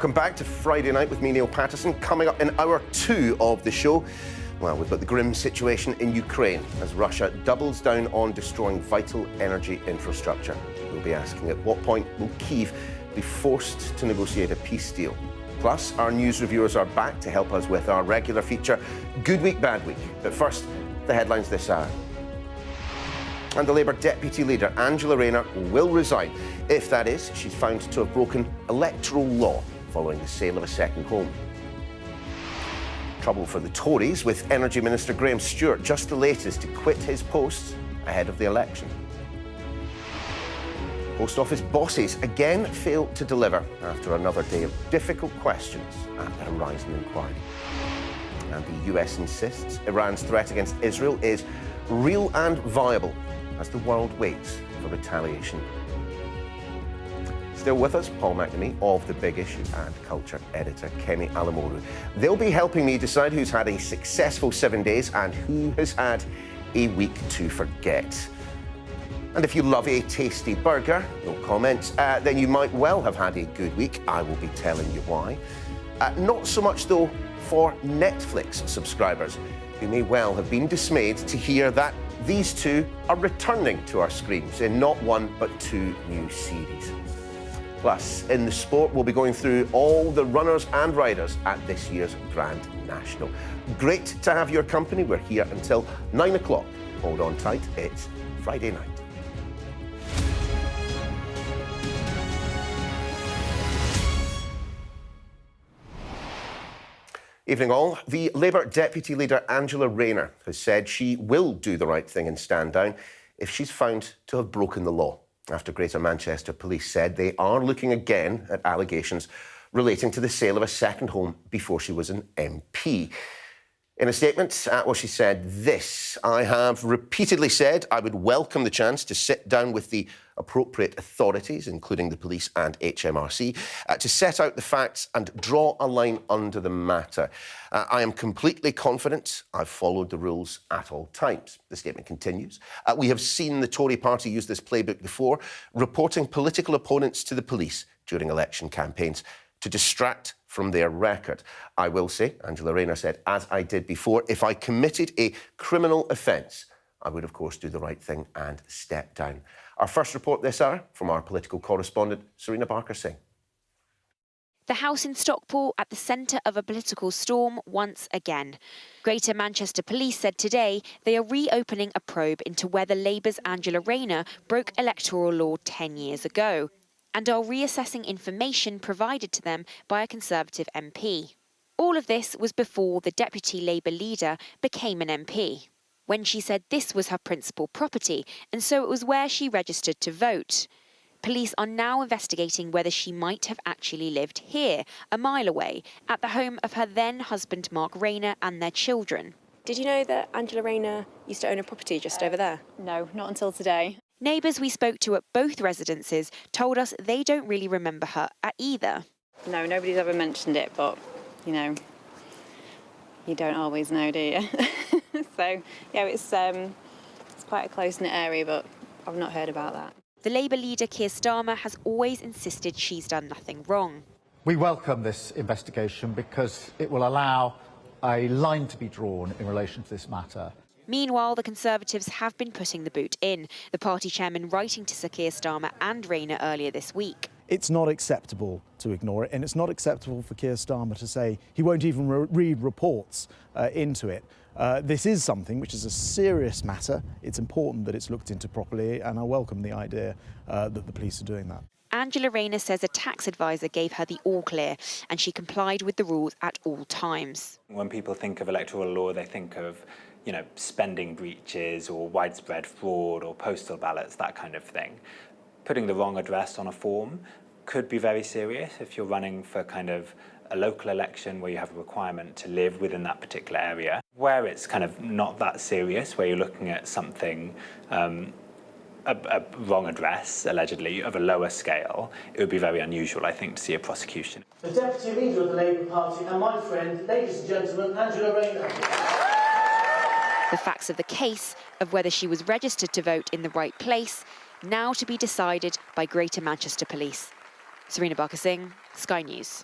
Welcome back to Friday Night with me, Neil Paterson. Coming up in hour 2 of the show, well, we've got the grim situation in Ukraine as Russia doubles down on destroying vital energy infrastructure. We'll be asking at what point will Kyiv be forced to negotiate a peace deal? Plus, our news reviewers are back to help us with our regular feature, Good Week, Bad Week. But first, the headlines this hour. And the Labour Deputy Leader, Angela Rayner, will resign if, that is, she's found to have broken electoral law following the sale of a second home. Trouble for the Tories with Energy Minister Graham Stuart, just the latest to quit his post ahead of the election. Post Office bosses again failed to deliver after another day of difficult questions at the Horizon inquiry. And the US insists Iran's threat against Israel is real and viable as the world waits for retaliation. Still with us, Paul McNamee of The Big Issue and culture editor Kemi Alemoru. They'll be helping me decide who's had a successful 7 days and who has had a week to forget. And if you love a tasty burger, no comment, then you might well have had a good week. I will be telling you why. Not so much, though, for Netflix subscribers, who may well have been dismayed to hear that these two are returning to our screens in not one but 2 new series. Plus, in the sport, we'll be going through all the runners and riders at this year's Grand National. Great to have your company. We're here until 9 o'clock. Hold on tight, it's Friday night. Evening all. The Labour Deputy Leader Angela Rayner has said she will do the right thing and stand down if she's found to have broken the law, after Greater Manchester Police said they are looking again at allegations relating to the sale of a second home before she was an MP. In a statement, she said this: "I have repeatedly said I would welcome the chance to sit down with the appropriate authorities, including the police and HMRC, to set out the facts and draw a line under the matter. I am completely confident I've followed the rules at all times." The statement continues. "We have seen the Tory party use this playbook before, reporting political opponents to the police during election campaigns to distract from their record. I will say," Angela Rayner said, "as I did before, if I committed a criminal offence, I would, of course, do the right thing and step down." Our first report this hour from our political correspondent, Serena Barker-Singh. The house in Stockport at the centre of a political storm once again. Greater Manchester Police said today they are reopening a probe into whether Labour's Angela Rayner broke electoral law 10 years ago and are reassessing information provided to them by a Conservative MP. All of this was before the Deputy Labour leader became an MP, when she said this was her principal property and so it was where she registered to vote. Police are now investigating whether she might have actually lived here, a mile away, at the home of her then husband Mark Rayner and their children. Did you know that Angela Rayner used to own a property just over there? No, not until today. Neighbours we spoke to at both residences told us they don't really remember her at either. No, nobody's ever mentioned it, but, you know, you don't always know, do you? So, yeah, it's quite a close-knit area, but I've not heard about that. The Labour leader Keir Starmer has always insisted she's done nothing wrong. We welcome this investigation because it will allow a line to be drawn in relation to this matter. Meanwhile, the Conservatives have been putting the boot in, the party chairman writing to Sir Keir Starmer and Rayner earlier this week. It's not acceptable to ignore it, and it's not acceptable for Keir Starmer to say he won't even read reports into it. This is something which is a serious matter. It's important that it's looked into properly, and I welcome the idea that the police are doing that. Angela Rayner says a tax advisor gave her the all clear, and she complied with the rules at all times. When people think of electoral law, they think of, you know, spending breaches or widespread fraud or postal ballots, that kind of thing. Putting the wrong address on a form could be very serious if you're running for kind of a local election where you have a requirement to live within that particular area. Where it's kind of not that serious, where you're looking at something, a wrong address, allegedly, of a lower scale, it would be very unusual, I think, to see a prosecution. The Deputy Leader of the Labour Party and my friend, ladies and gentlemen, Angela Rayner. The facts of the case of whether she was registered to vote in the right place, now to be decided by Greater Manchester Police. Serena Barker-Singh, Sky News.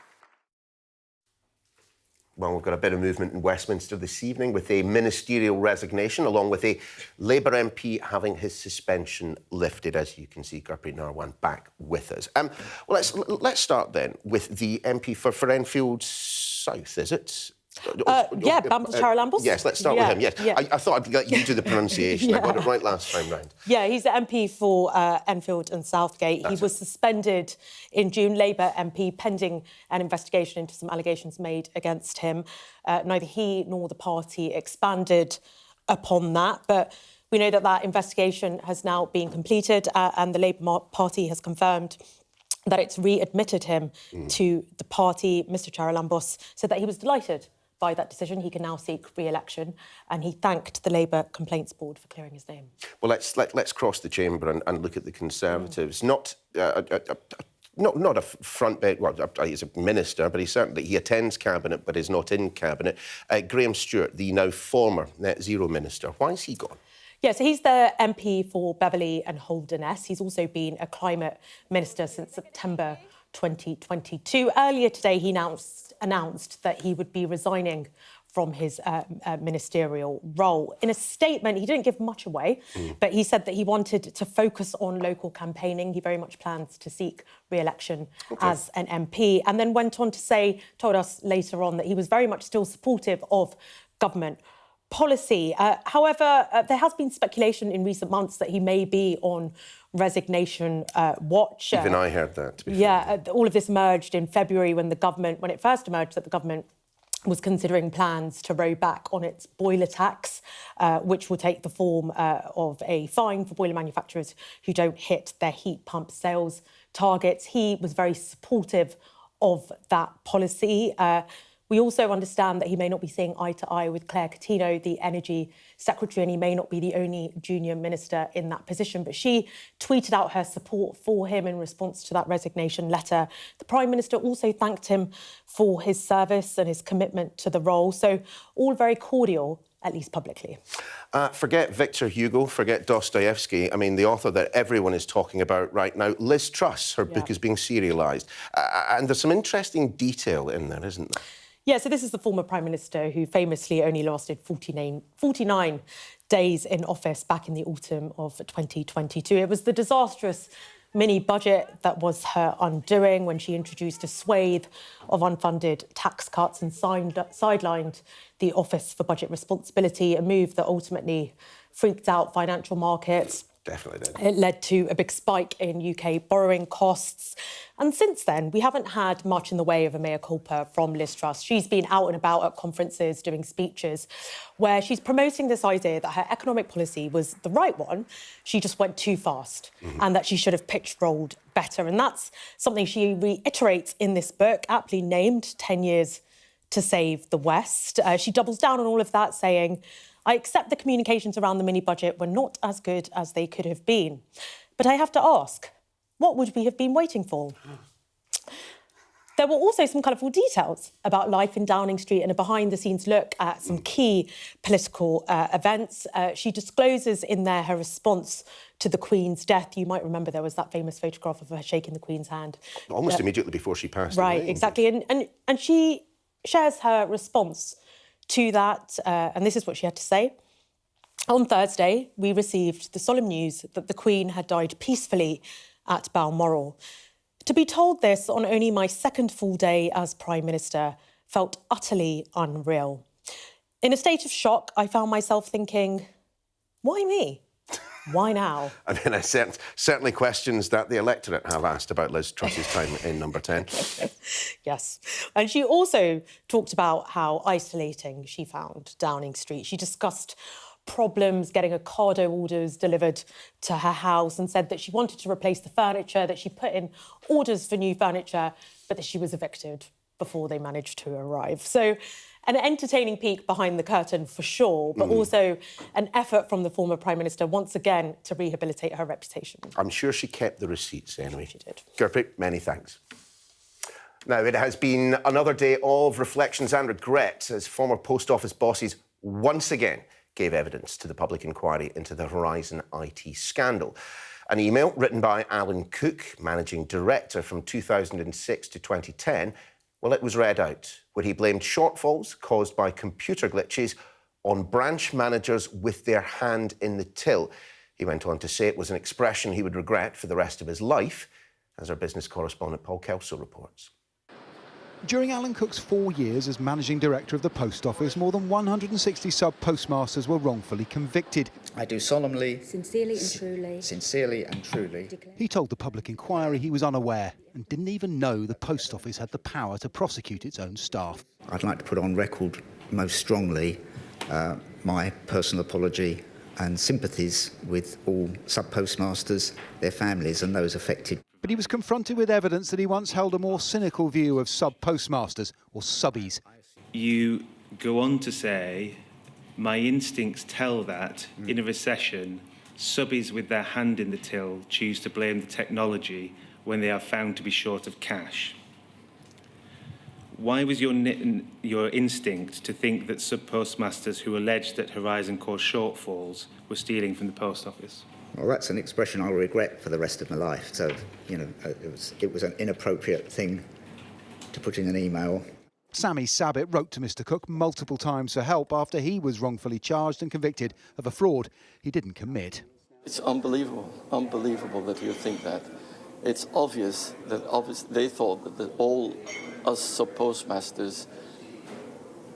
Well, we've got a bit of movement in Westminster this evening with a ministerial resignation, along with a Labour MP having his suspension lifted. As you can see, Gurpreet Narwan back with us. Well, let's start then with the MP for Enfield South, is it? Alemoru. Yes, let's start with him. Yes, I thought I'd let you do the pronunciation. I got it right last time round. Yeah, he's the MP for Enfield and Southgate. He was suspended in June, Labour MP, pending an investigation into some allegations made against him. Neither he nor the party expanded upon that, but we know that that investigation has now been completed and the Labour Party has confirmed that it's readmitted him to the party. Mr Alemoru said that he was delighted by that decision. He can now seek re-election, and he thanked the Labour Complaints Board for clearing his name. Well, let's cross the chamber and look at the Conservatives. Not a front bench. Well, he's a minister, but he attends cabinet, but is not in cabinet. Graham Stuart, the now former Net Zero minister, why is he gone? Yeah, so he's the MP for Beverley and Holderness. He's also been a climate minister since September 2022. Earlier today, he announced that he would be resigning from his ministerial role. In a statement, he didn't give much away, but he said that he wanted to focus on local campaigning. He very much plans to seek re-election as an MP, and then went on to told us later on that he was very much still supportive of government policy. However, there has been speculation in recent months that he may be on resignation watch. Even I heard that. To be fair. All of this emerged in February when it first emerged that the government was considering plans to row back on its boiler tax, which will take the form of a fine for boiler manufacturers who don't hit their heat pump sales targets. He was very supportive of that policy. We also understand that he may not be seeing eye to eye with Claire Coutinho, the Energy Secretary, and he may not be the only junior minister in that position. But she tweeted out her support for him in response to that resignation letter. The Prime Minister also thanked him for his service and his commitment to the role. So all very cordial, at least publicly. Forget Victor Hugo, forget Dostoevsky. I mean, the author that everyone is talking about right now, Liz Truss, her book is being serialised. And there's some interesting detail in there, isn't there? Yeah, so this is the former Prime Minister who famously only lasted 49 days in office back in the autumn of 2022. It was the disastrous mini-budget that was her undoing when she introduced a swathe of unfunded tax cuts and sidelined the Office for Budget Responsibility, a move that ultimately freaked out financial markets. Definitely did. It led to a big spike in UK borrowing costs. And since then, we haven't had much in the way of a mea culpa from Liz Truss. She's been out and about at conferences doing speeches where she's promoting this idea that her economic policy was the right one. She just went too fast and that she should have pitch-rolled better. And that's something she reiterates in this book, aptly named 10 Years to Save the West. She doubles down on all of that, saying, I accept the communications around the mini-budget were not as good as they could have been. But I have to ask, what would we have been waiting for? There were also some colourful details about life in Downing Street and a behind-the-scenes look at some key political events. She discloses in there her response to the Queen's death. You might remember there was that famous photograph of her shaking the Queen's hand. Almost immediately before she passed away. Right, exactly. And she shares her response to that, and this is what she had to say. On Thursday, we received the solemn news that the Queen had died peacefully at Balmoral. To be told this on only my second full day as Prime Minister felt utterly unreal. In a state of shock, I found myself thinking, why me? Why now? I mean, certainly questions that the electorate have asked about Liz Truss's time in Number 10. Yes. And she also talked about how isolating she found Downing Street. She discussed problems getting Ocado orders delivered to her house and said that she wanted to replace the furniture, that she put in orders for new furniture, but that she was evicted before they managed to arrive. So an entertaining peek behind the curtain for sure, but also an effort from the former Prime Minister once again to rehabilitate her reputation. I'm sure she kept the receipts anyway. She did. Gurpreet, many thanks. Now, it has been another day of reflections and regret as former Post Office bosses once again gave evidence to the public inquiry into the Horizon IT scandal. An email written by Alan Cook, managing director from 2006 to 2010, Well, it was read out, where he blamed shortfalls caused by computer glitches on branch managers with their hand in the till. He went on to say it was an expression he would regret for the rest of his life, as our business correspondent Paul Kelso reports. During Alan Cook's 4 years as managing director of the Post Office, more than 160 sub-postmasters were wrongfully convicted. I do solemnly, Sincerely and truly. He told the public inquiry he was unaware and didn't even know the Post Office had the power to prosecute its own staff. I'd like to put on record most strongly my personal apology and sympathies with all sub-postmasters, their families and those affected. But he was confronted with evidence that he once held a more cynical view of sub-postmasters, or subbies. You go on to say, my instincts tell that in a recession, subbies with their hand in the till choose to blame the technology when they are found to be short of cash. Why was your instinct to think that sub-postmasters who alleged that Horizon caused shortfalls were stealing from the Post Office? Well, that's an expression I'll regret for the rest of my life. So, you know, it was an inappropriate thing to put in an email. Sammy Sabbit wrote to Mr Cook multiple times for help after he was wrongfully charged and convicted of a fraud he didn't commit. It's unbelievable that you think that. It's obvious that they thought that all us sub-postmasters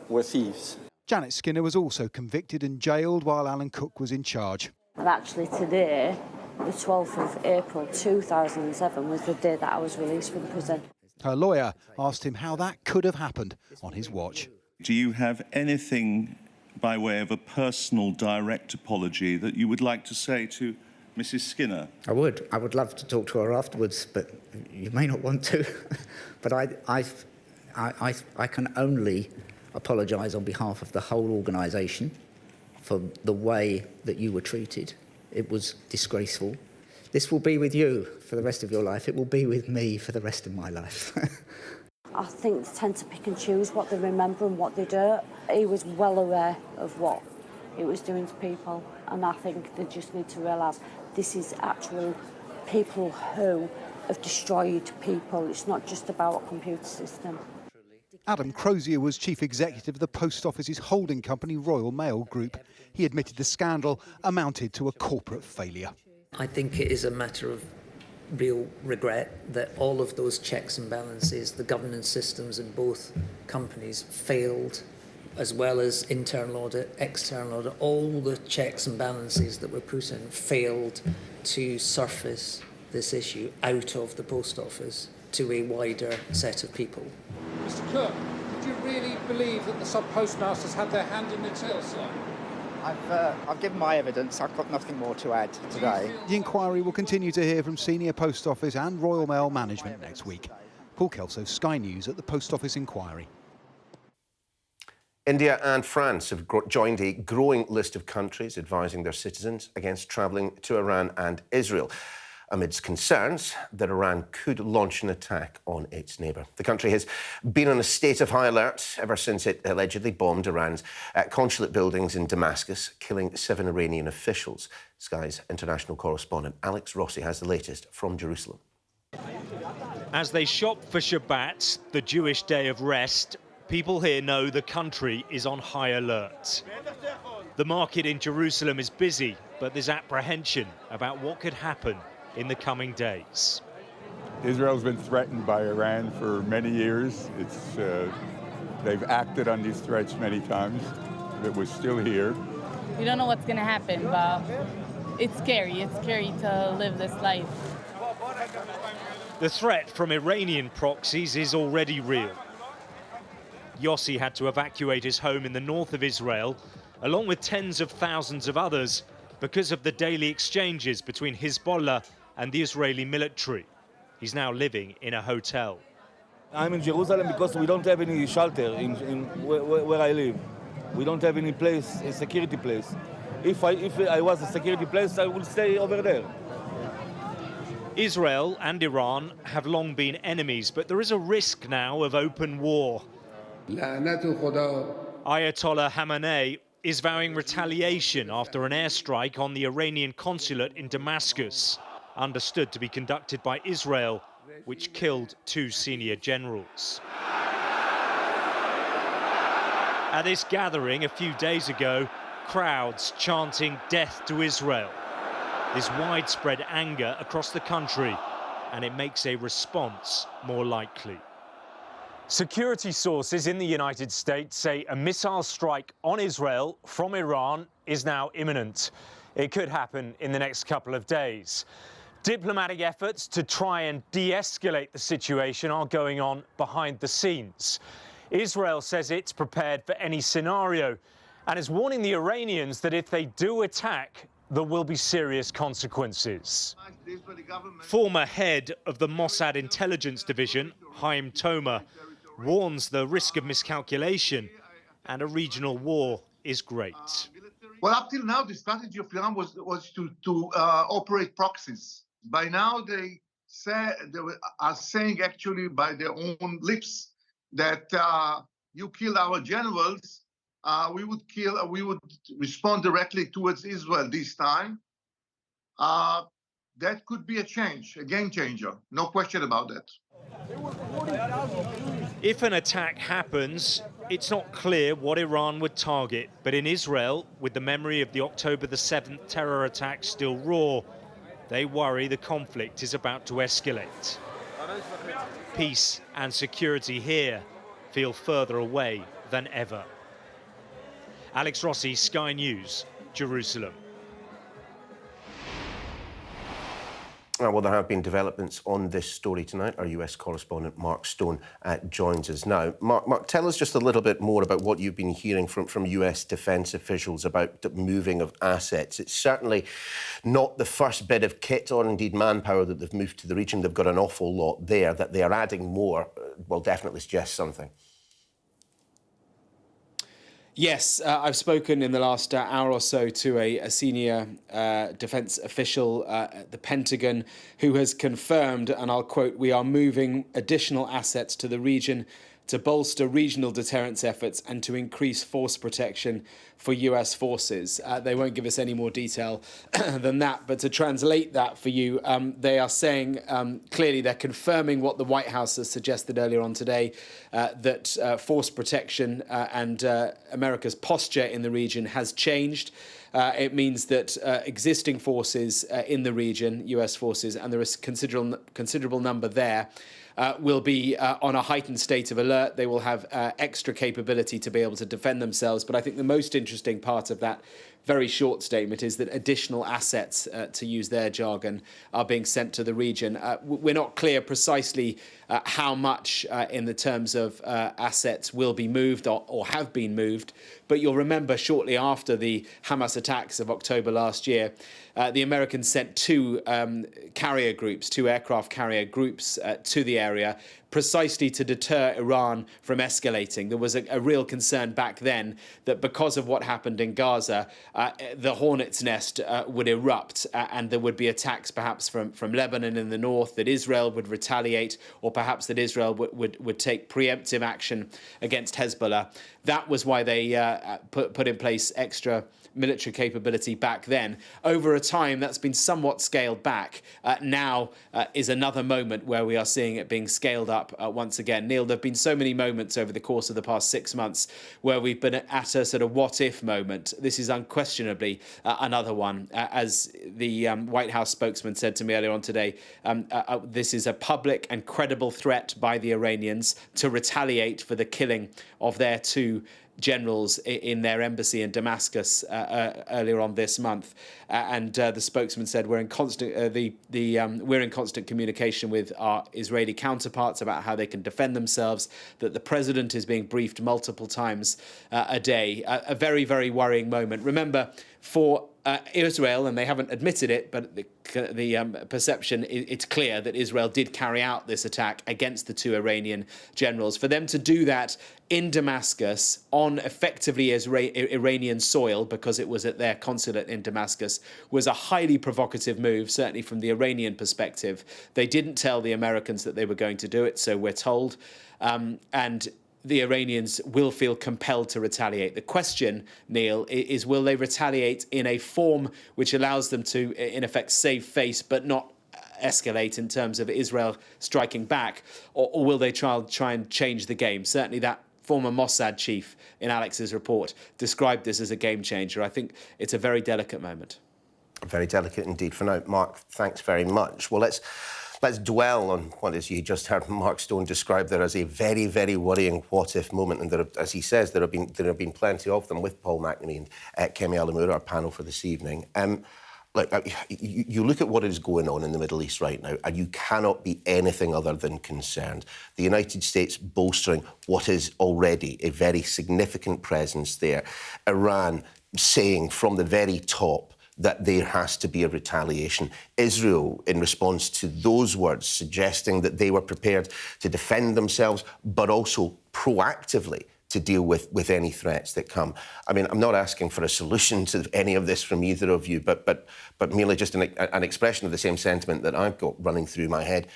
were thieves. Janet Skinner was also convicted and jailed while Alan Cook was in charge. And actually today, the 12th of April 2007, was the day that I was released from prison. Her lawyer asked him how that could have happened on his watch. Do you have anything by way of a personal direct apology that you would like to say to Mrs Skinner? I would love to talk to her afterwards, but you may not want to. But I can only apologise on behalf of the whole organisation for the way that you were treated. It was disgraceful. This will be with you for the rest of your life. It will be with me for the rest of my life. I think they tend to pick and choose what they remember and what they don't. He was well aware of what it was doing to people, and I think they just need to realise this is actual people who have destroyed people. It's not just about a computer system. Adam Crozier was chief executive of the Post Office's holding company Royal Mail Group. He admitted the scandal amounted to a corporate failure. I think it is a matter of real regret that all of those checks and balances, the governance systems in both companies failed, as well as internal audit, external audit. All the checks and balances that were put in failed to surface this issue out of the Post Office to a wider set of people. Mr Cook, did you really believe that the sub-postmasters had their hand in the till, sir? I've given my evidence. I've got nothing more to add today. The inquiry will continue to hear from senior Post Office and Royal Mail management next week. Paul Kelso, Sky News at the Post Office inquiry. India and France have joined a growing list of countries advising their citizens against travelling to Iran and Israel, amidst concerns that Iran could launch an attack on its neighbour. The country has been on a state of high alert ever since it allegedly bombed Iran's consulate buildings in Damascus, killing 7 Iranian officials. Sky's international correspondent Alex Rossi has the latest from Jerusalem. As they shop for Shabbat, the Jewish day of rest, people here know the country is on high alert. The market in Jerusalem is busy, but there's apprehension about what could happen in the coming days. Israel's been threatened by Iran for many years. They've acted on these threats many times. It was still here. We don't know what's going to happen, but it's scary. It's scary to live this life. The threat from Iranian proxies is already real. Yossi had to evacuate his home in the north of Israel, along with tens of thousands of others, because of the daily exchanges between Hezbollah and the Israeli military. He's now living in a hotel. I'm in Jerusalem because we don't have any shelter in where I live. We don't have any place, a security place. If I was a security place, I would stay over there. Israel and Iran have long been enemies, but there is a risk now of open war. Ayatollah Khamenei is vowing retaliation after an airstrike on the Iranian consulate in Damascus, understood to be conducted by Israel, which killed 2 senior generals. At this gathering a few days ago, crowds chanting death to Israel. There's widespread anger across the country, and it makes a response more likely. Security sources in the United States say a missile strike on Israel from Iran is now imminent. It could happen in the next couple of days. Diplomatic efforts to try and de-escalate the situation are going on behind the scenes. Israel says it's prepared for any scenario and is warning the Iranians that if they do attack, there will be serious consequences. Former head of the Mossad intelligence division, Haim Tomer, warns the risk of miscalculation and a regional war is great. Well, up till now, the strategy of Iran was to operate proxies. By now, they are saying actually by their own lips that you kill our generals, we would respond directly towards Israel this time. That could be a change, a game changer, no question about that. If an attack happens, it's not clear what Iran would target. But in Israel, with the memory of the October the 7th terror attack still raw, they worry the conflict is about to escalate. Peace and security here feel further away than ever. Alex Rossi, Sky News, Jerusalem. Well, there have been developments on this story tonight. Our US correspondent Mark Stone joins us now. Mark, tell us just a little bit more about what you've been hearing from US defence officials about the moving of assets. It's certainly not the first bit of kit or indeed manpower that they've moved to the region. They've got an awful lot there. That they are adding more will definitely suggest something. Yes, I've spoken in the last hour or so to a senior defence official at the Pentagon who has confirmed, and I'll quote, "We are moving additional assets to the region to bolster regional deterrence efforts and to increase force protection for US forces." They won't give us any more detail than that, but to translate that for you, they are saying clearly they're confirming what the White House has suggested earlier on today, that force protection and America's posture in the region has changed. It means that existing forces in the region, US forces, and there is considerable number there, will be on a heightened state of alert. They will have extra capability to be able to defend themselves. But I think the most interesting part of that very short statement is that additional assets, to use their jargon, are being sent to the region. We're not clear precisely how much in the terms of assets will be moved or have been moved. But you'll remember shortly after the Hamas attacks of October last year, the Americans sent two aircraft carrier groups to the area, precisely to deter Iran from escalating. There was a real concern back then that because of what happened in Gaza, the hornet's nest would erupt and there would be attacks perhaps from Lebanon in the north, that Israel would retaliate, or perhaps that Israel would take preemptive action against Hezbollah. That was why they put in place extra military capability back then. Over a time, that's been somewhat scaled back. Now is another moment where we are seeing it being scaled up once again. Neil, there have been so many moments over the course of the past 6 months where we've been at a sort of what-if moment. This is unquestionably another one. As the White House spokesman said to me earlier on today, this is a public and credible threat by the Iranians to retaliate for the killing of their two generals in their embassy in Damascus earlier on this month, and the spokesman said we're in constant we're in constant communication with our Israeli counterparts about how they can defend themselves. That the president is being briefed multiple times a day. A very, very worrying moment. Remember, for Israel, and they haven't admitted it, but the perception, it's clear that Israel did carry out this attack against the two Iranian generals. For them to do that in Damascus on effectively Iranian soil, because it was at their consulate in Damascus, was a highly provocative move, certainly from the Iranian perspective. They didn't tell the Americans that they were going to do it, so we're told. And the Iranians will feel compelled to retaliate. The question, Neil, is will they retaliate in a form which allows them to, in effect, save face but not escalate in terms of Israel striking back, or will they try and change the game? Certainly that former Mossad chief in Alex's report, described this as a game changer. I think it's a very delicate moment. Very delicate indeed. For now, Mark, thanks very much. Well, let's dwell on what, as you just heard Mark Stone describe there as a very, very worrying what-if moment. And there, as he says, there have been plenty of them with Paul McNamee and Kemi Alemoru, our panel for this evening. Look, you look at what is going on in the Middle East right now, and you cannot be anything other than concerned. The United States bolstering what is already a very significant presence there. Iran saying from the very top that there has to be a retaliation. Israel, in response to those words, suggesting that they were prepared to defend themselves, but also proactively to deal with any threats that come. I mean, I'm not asking for a solution to any of this from either of you, but merely just an expression of the same sentiment that I've got running through my head.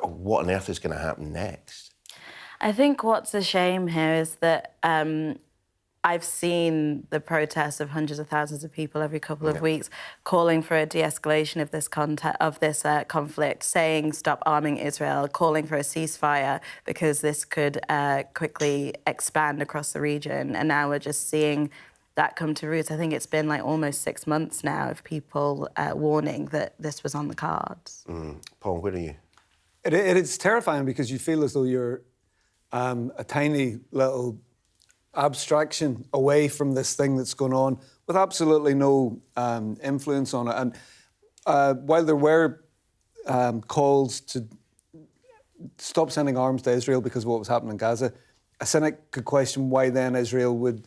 What on earth is going to happen next? I think what's a shame here is that I've seen the protests of hundreds of thousands of people every couple of weeks calling for a de-escalation of this conflict, saying stop arming Israel, calling for a ceasefire because this could quickly expand across the region. And now we're just seeing that come to roots. I think it's been like almost 6 months now of people warning that this was on the cards. Paul, where are you? It is terrifying because you feel as though you're a tiny little abstraction away from this thing that's going on with absolutely no influence on it. And while there were calls to stop sending arms to Israel because of what was happening in Gaza, a cynic could question why then Israel would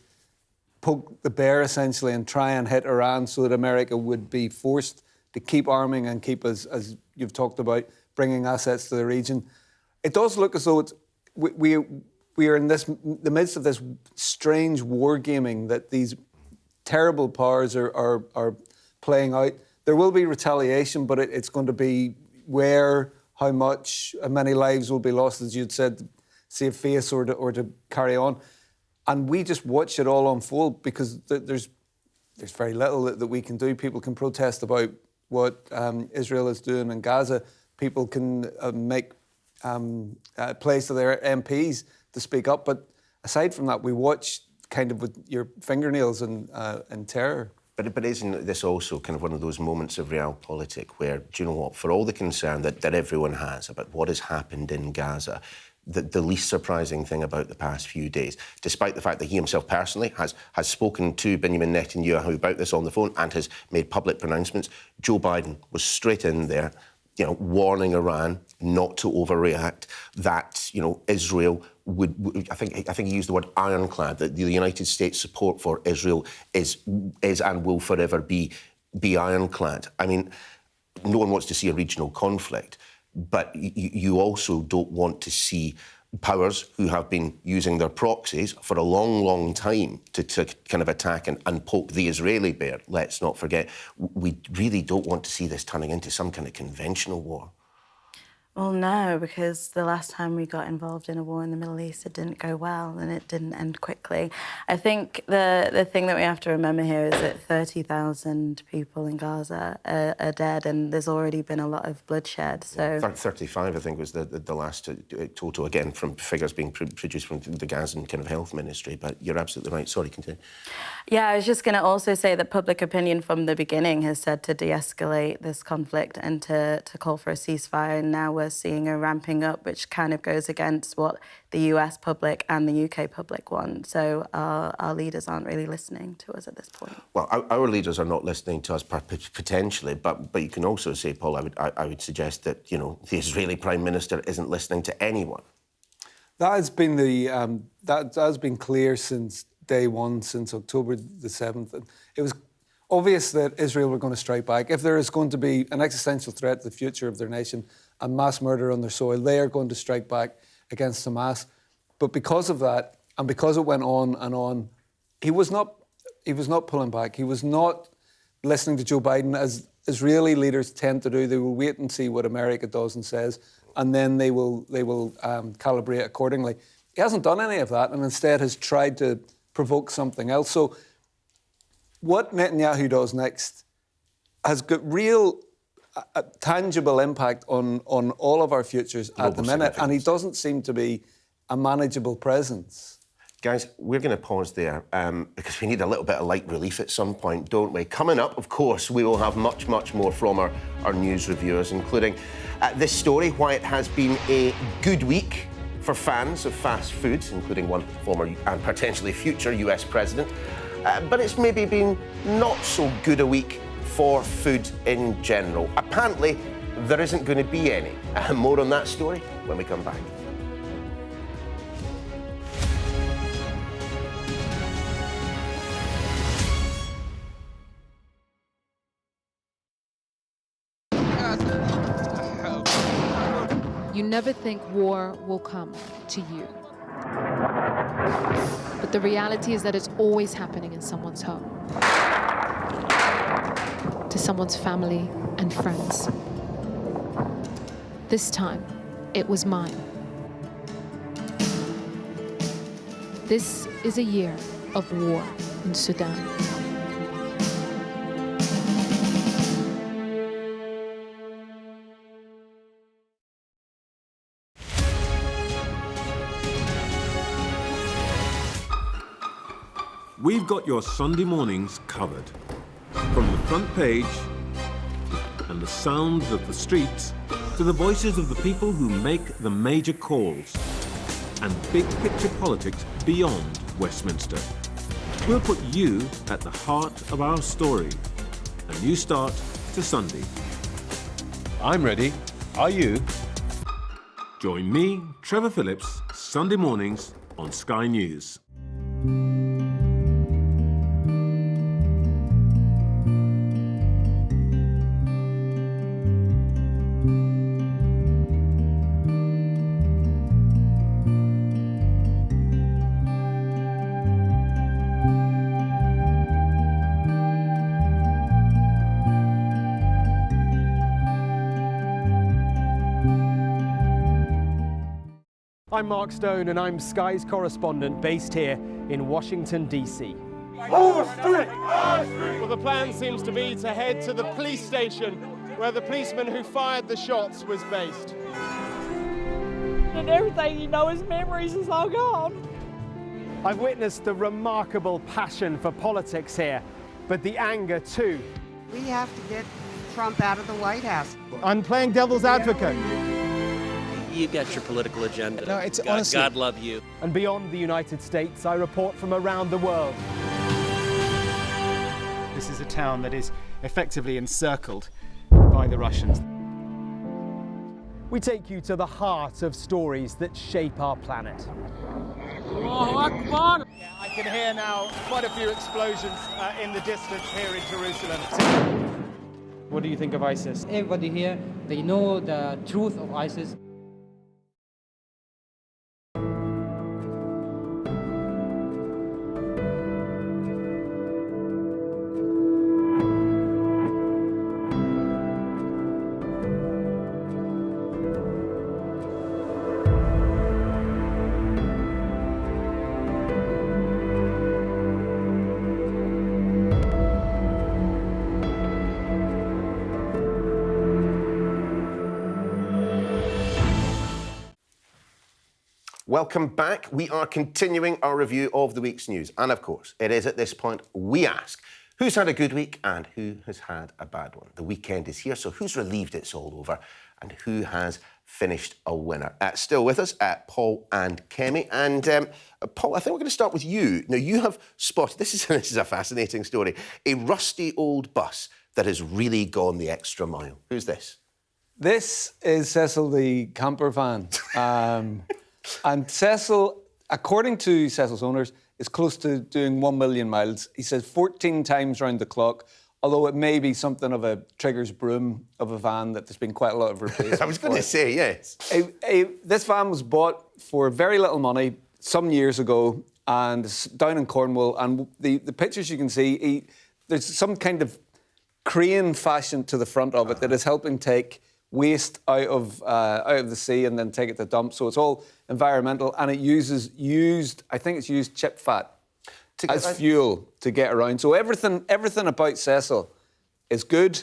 poke the bear essentially and try and hit Iran so that America would be forced to keep arming and keep, as you've talked about, bringing assets to the region. It does look as though it's, we are in the midst of this strange wargaming that these terrible powers are playing out. There will be retaliation, but it's going to be where, how much, how many lives will be lost, as you'd said, to save face or to carry on. And we just watch it all unfold because there's very little that we can do. People can protest about what Israel is doing in Gaza. People can make plays to their MPs to speak up, but aside from that, we watch kind of with your fingernails in terror. But isn't this also kind of one of those moments of realpolitik where, do you know what, for all the concern that everyone has about what has happened in Gaza, the least surprising thing about the past few days, despite the fact that he himself personally has spoken to Benjamin Netanyahu about this on the phone and has made public pronouncements, Joe Biden was straight in there, warning Iran not to overreact, that, Israel would I think he used the word ironclad, that the United States support for Israel is and will forever be ironclad. I mean, no one wants to see a regional conflict, but you also don't want to see powers who have been using their proxies for a long, long time to kind of attack and poke the Israeli bear. Let's not forget, we really don't want to see this turning into some kind of conventional war. Well, no, because the last time we got involved in a war in the Middle East, it didn't go well and it didn't end quickly. I think the thing that we have to remember here is that 30,000 people in Gaza are dead and there's already been a lot of bloodshed. So 35, I think, was the last total, again, from figures being produced from the Gazan kind of health ministry. But you're absolutely right. Sorry, continue. Yeah, I was just going to also say that public opinion from the beginning has said to de-escalate this conflict and to call for a ceasefire, and now we're seeing a ramping up, which kind of goes against what the US public and the UK public want. So our leaders aren't really listening to us at this point. Well, our leaders are not listening to us potentially, but you can also say, Paul, I would suggest that, the Israeli Prime Minister isn't listening to anyone. That has been that has been clear since day one, since October the 7th. It was obvious that Israel were going to strike back. If there is going to be an existential threat to the future of their nation and mass murder on their soil, they are going to strike back against Hamas. But because of that, and because it went on and on, he was not pulling back. He was not listening to Joe Biden, as Israeli leaders tend to do. They will wait and see what America does and says, and then they will calibrate accordingly. He hasn't done any of that, and instead has tried to provoke something else. So what Netanyahu does next has got real tangible impact on all of our futures at the minute, and he doesn't seem to be a manageable presence. Guys, we're going to pause there because we need a little bit of light relief at some point, don't we? Coming up, of course, we will have much, much more from our news reviewers, including this story, why it has been a good week for fans of fast foods, including one former and potentially future US president. But it's maybe been not so good a week for food in general. Apparently, there isn't going to be any. More on that story when we come back. You never think war will come to you. But the reality is that it's always happening in someone's home, to someone's family and friends. This time, it was mine. This is a year of war in Sudan. We've got your Sunday mornings covered. From the front page and the sounds of the streets to the voices of the people who make the major calls and big picture politics beyond Westminster. We'll put you at the heart of our story. A new start to Sunday. I'm ready. Are you? Join me, Trevor Phillips, Sunday mornings on Sky News. I'm Mark Stone and I'm Sky's correspondent based here in Washington, D.C. Well, the plan seems to be to head to the police station where the policeman who fired the shots was based. And everything, his memories is all gone. I've witnessed the remarkable passion for politics here, but the anger too. We have to get Trump out of the White House. I'm playing devil's advocate. You got your political agenda. No, it's God, honestly... God love you. And beyond the United States, I report from around the world. This is a town that is effectively encircled by the Russians. We take you to the heart of stories that shape our planet. Yeah, I can hear now quite a few explosions in the distance here in Jerusalem. What do you think of ISIS? Everybody here, they know the truth of ISIS. Welcome back. We are continuing our review of the week's news. And of course, it is at this point we ask, who's had a good week and who has had a bad one? The weekend is here, so who's relieved it's all over and who has finished a winner? Still with us, Paul and Kemi. And Paul, I think we're going to start with you. Now, you have spotted, this is a fascinating story, a rusty old bus that has really gone the extra mile. Who's this? This is Cecil the camper van. And Cecil, according to Cecil's owners, is close to doing 1 million miles. He says 14 times round the clock, although it may be something of a Trigger's broom of a van that there's been quite a lot of replacement. I was going to say, yes. This van was bought for very little money some years ago and it's down in Cornwall. And the pictures you can see, there's some kind of crane fashioned to the front of it that is helping take waste out of the sea and then take it to dump. So it's all environmental, and it uses used chip fat as fuel to get around. So everything about Cecil is good,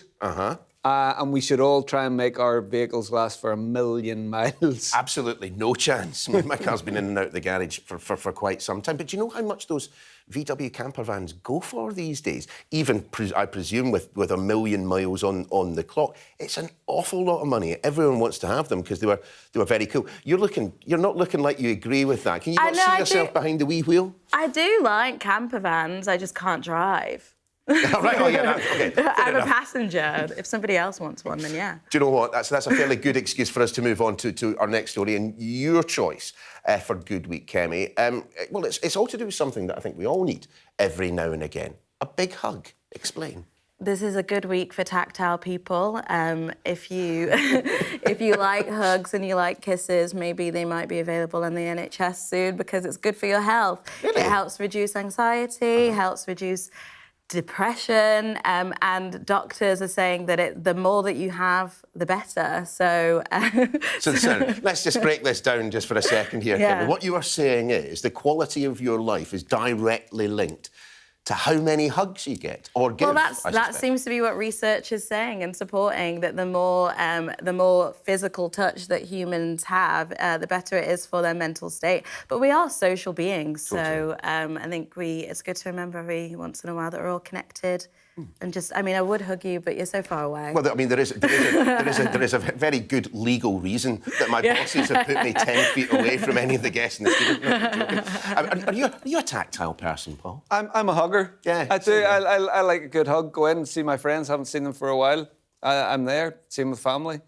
and we should all try and make our vehicles last for 1 million miles. Absolutely no chance. My car's been in and out of the garage for quite some time. But do you know how much those VW camper vans go for these days? Even, I presume, with 1 million miles on the clock. It's an awful lot of money. Everyone wants to have them because they were very cool. You're not looking like you agree with that. Can you not see yourself behind the wee wheel? I do like camper vans. I just can't drive. Right, oh, yeah, okay. I'm a passenger. If somebody else wants one, then yeah. Do you know what? That's a fairly good excuse for us to move on to our next story, and your choice for Good Week, Kemi. Well, it's all to do with something that I think we all need every now and again. A big hug. Explain. This is a good week for tactile people. If you if you like hugs and you like kisses, maybe they might be available in the NHS soon because it's good for your health. Really? It helps reduce anxiety, helps reduce depression, and doctors are saying that the more that you have, the better. So, so let's just break this down just for a second here, yeah. Kemi. What you are saying is the quality of your life is directly linked to how many hugs you get or give. Well, that seems to be what research is saying and supporting, that the more physical touch that humans have, the better it is for their mental state. But we are social beings, so I think it's good to remember every once in a while that we're all connected. And just, I mean, I would hug you, but you're so far away. Well, I mean, there is a very good legal reason that my bosses have put me 10 feet away from any of the guests in the studio. Are you a tactile person, Paul? I'm a hugger. Yeah. I do. I like a good hug. Go in and see my friends. Haven't seen them for a while. I'm there. Same with family.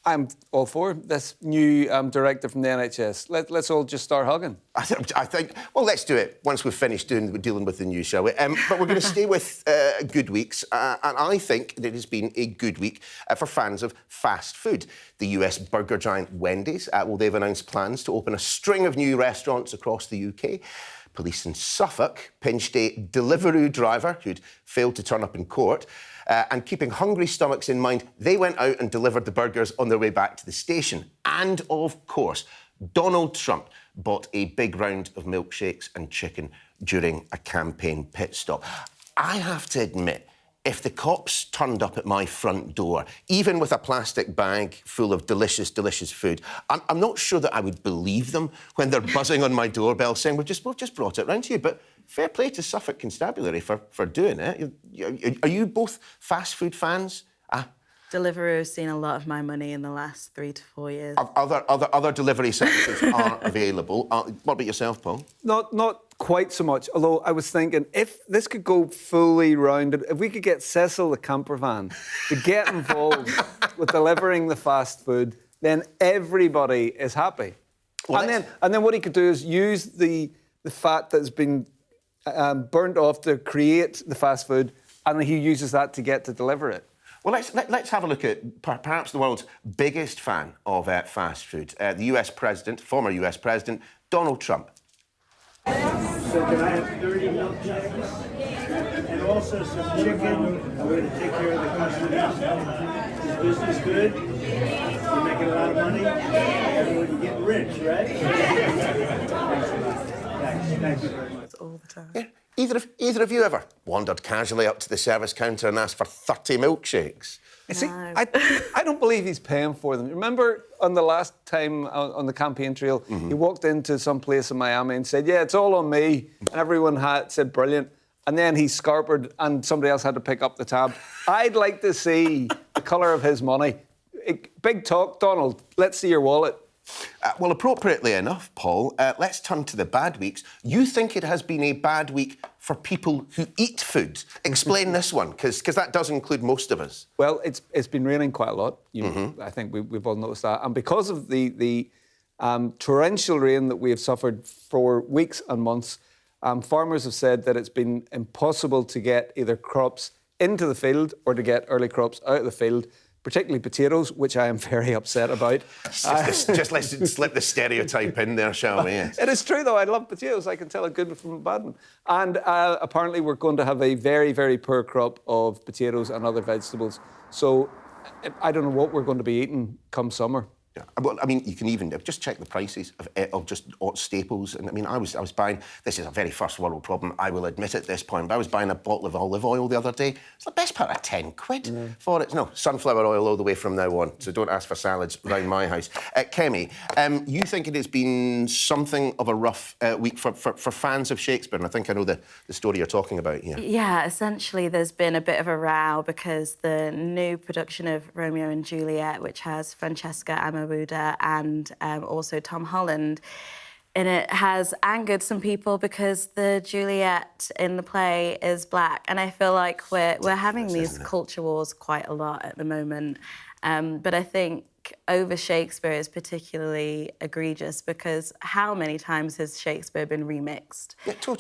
I'm all for this new directive from the NHS. Let's all just start hugging. I think. Well, let's do it once we've finished dealing with the news, shall we? But we're going to stay with good weeks, and I think that it has been a good week for fans of fast food. The US burger giant Wendy's, they've announced plans to open a string of new restaurants across the UK. Police in Suffolk pinched a Deliveroo driver who'd failed to turn up in court. And keeping hungry stomachs in mind, they went out and delivered the burgers on their way back to the station. And, of course, Donald Trump bought a big round of milkshakes and chicken during a campaign pit stop. I have to admit, if the cops turned up at my front door, even with a plastic bag full of delicious, delicious food, I'm not sure that I would believe them when they're buzzing on my doorbell saying, we've just brought it round to you. But fair play to Suffolk Constabulary for doing it. Are you both fast food fans? Deliveroo has seen a lot of my money in the last 3 to 4 years. Other delivery services are available. What about yourself, Paul? Not quite so much, although I was thinking if this could go fully rounded, if we could get Cecil the camper van to get involved with delivering the fast food, then everybody is happy. Well, and then what he could do is use the fat that's been burnt off to create the fast food, and he uses that to get to deliver it. Well, let's have a look at perhaps the world's biggest fan of fast food, the former US President, Donald Trump. So can I have 30 milkshakes and also some chicken? I'm going to take care of the customers. Is business good? You're making a lot of money? Everyone getting rich, right? Thanks a lot. Thank you very much. That's all the time. Yeah. Either of you ever wandered casually up to the service counter and asked for 30 milkshakes? No. See, I don't believe he's paying for them. Remember on the last time on the campaign trail, he walked into some place in Miami and said, yeah, it's all on me. And everyone said, brilliant. And then he scarpered and somebody else had to pick up the tab. I'd like to see the colour of his money. Big talk, Donald. Let's see your wallet. Well, appropriately enough, Paul, let's turn to the bad weeks. You think it has been a bad week for people who eat food. Explain this one, because that does include most of us. Well, it's been raining quite a lot. I think we've all noticed that. And because of the torrential rain that we have suffered for weeks and months, farmers have said that it's been impossible to get either crops into the field or to get early crops out of the field, particularly potatoes, which I am very upset about. Just let's slip the stereotype in there, shall we? Yes. It is true, though. I love potatoes. I can tell a good one from a bad one. And apparently we're going to have a very, very poor crop of potatoes and other vegetables. So I don't know what we're going to be eating come summer. Yeah. Well, I mean, you can even just check the prices of just staples. And I mean, I was buying, this is a very first world problem, I will admit at this point, but I was buying a bottle of olive oil the other day. It's the best part of 10 quid for it. No, sunflower oil all the way from now on. So don't ask for salads round my house. Kemi, you think it has been something of a rough week for fans of Shakespeare? And I think I know the story you're talking about here. Yeah, essentially there's been a bit of a row because the new production of Romeo and Juliet, which has Francesca Amoruda and also Tom Holland in it, has angered some people because the Juliet in the play is black. And I feel like we're having these culture wars quite a lot at the moment. But I think over Shakespeare is particularly egregious because how many times has Shakespeare been remixed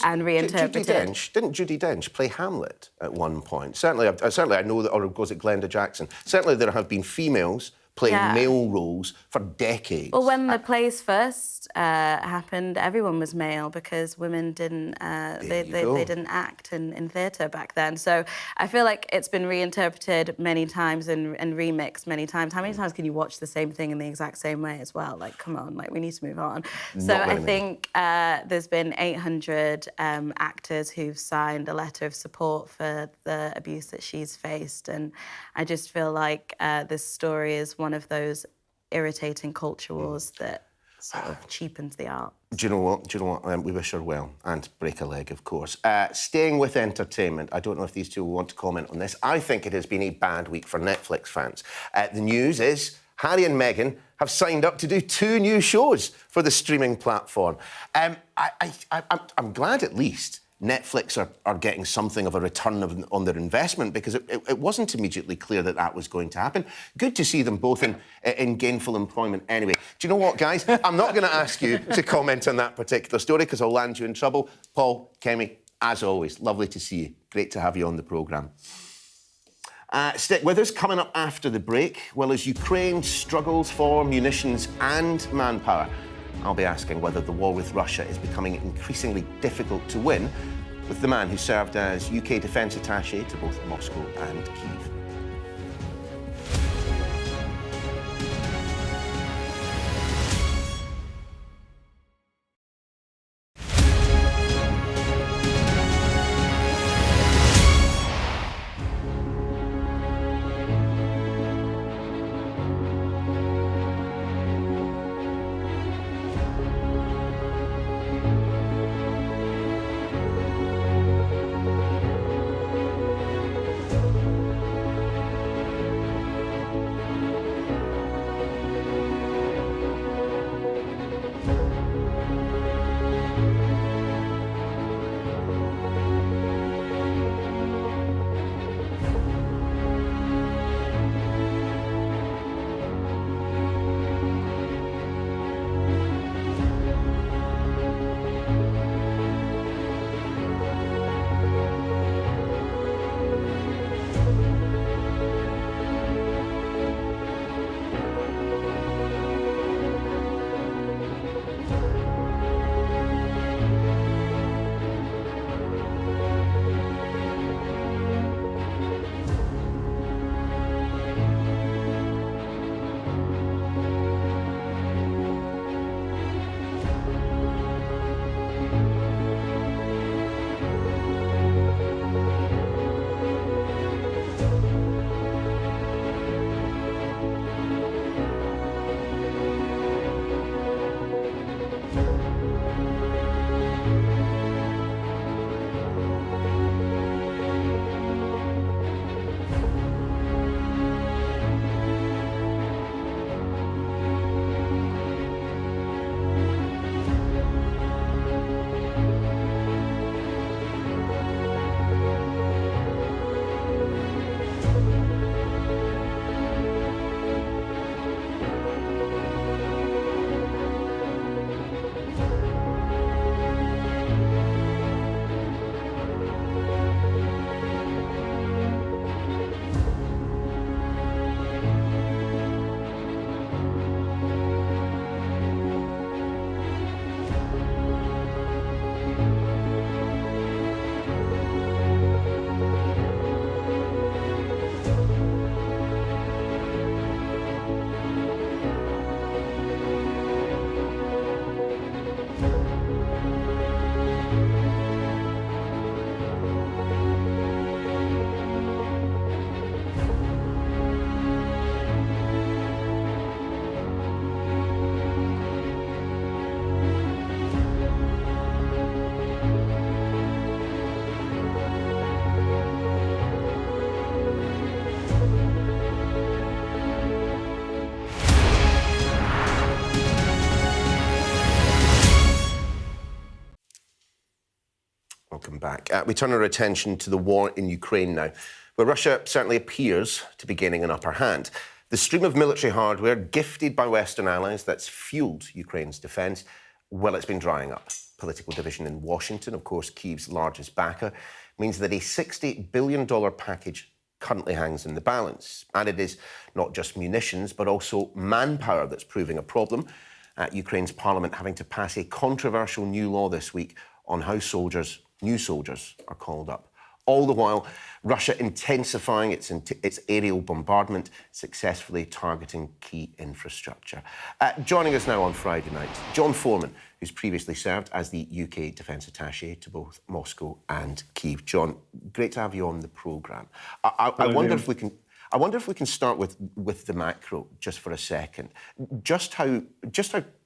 and reinterpreted? Didn't Judi Dench play Hamlet at one point? Certainly I know that, or was it Glenda Jackson? Certainly there have been females playing male roles for decades. Well, when the plays first happened, everyone was male because women didn't they didn't act in theatre back then. So I feel like it's been reinterpreted many times and remixed many times. How many times can you watch the same thing in the exact same way as well? Like, come on, like we need to move on. So I think there's been 800 actors who've signed a letter of support for the abuse that she's faced, and I just feel like this story is one of those irritating culture wars that sort of cheapens the art. Do you know what? We wish her well, and break a leg, of course. Staying with entertainment, I don't know if these two will want to comment on this. I think it has been a bad week for Netflix fans. The news is Harry and Meghan have signed up to do 2 new shows for the streaming platform. I'm glad at least Netflix are getting something of a return on their investment, because it wasn't immediately clear that that was going to happen. Good to see them both in gainful employment anyway. Do you know what, guys? I'm not going to ask you to comment on that particular story because I'll land you in trouble. Paul, Kemi, as always, lovely to see you. Great to have you on the programme. Stick with us. Coming up after the break, well, as Ukraine struggles for munitions and manpower, I'll be asking whether the war with Russia is becoming increasingly difficult to win with the man who served as UK Defence Attaché to both Moscow and Kyiv. Welcome back. We turn our attention to the war in Ukraine now, where Russia certainly appears to be gaining an upper hand. The stream of military hardware gifted by Western allies that's fuelled Ukraine's defence, well, it's been drying up. Political division in Washington, of course, Kyiv's largest backer, means that a $60 billion package currently hangs in the balance. And it is not just munitions, but also manpower that's proving a problem. Ukraine's parliament having to pass a controversial new law this week on how new soldiers are called up. All the while, Russia intensifying its aerial bombardment, successfully targeting key infrastructure. Joining us now on Friday night, John Foreman, who's previously served as the UK Defence Attaché to both Moscow and Kyiv. John, great to have you on the programme. I wonder if we can start with the macro just for a second. Just how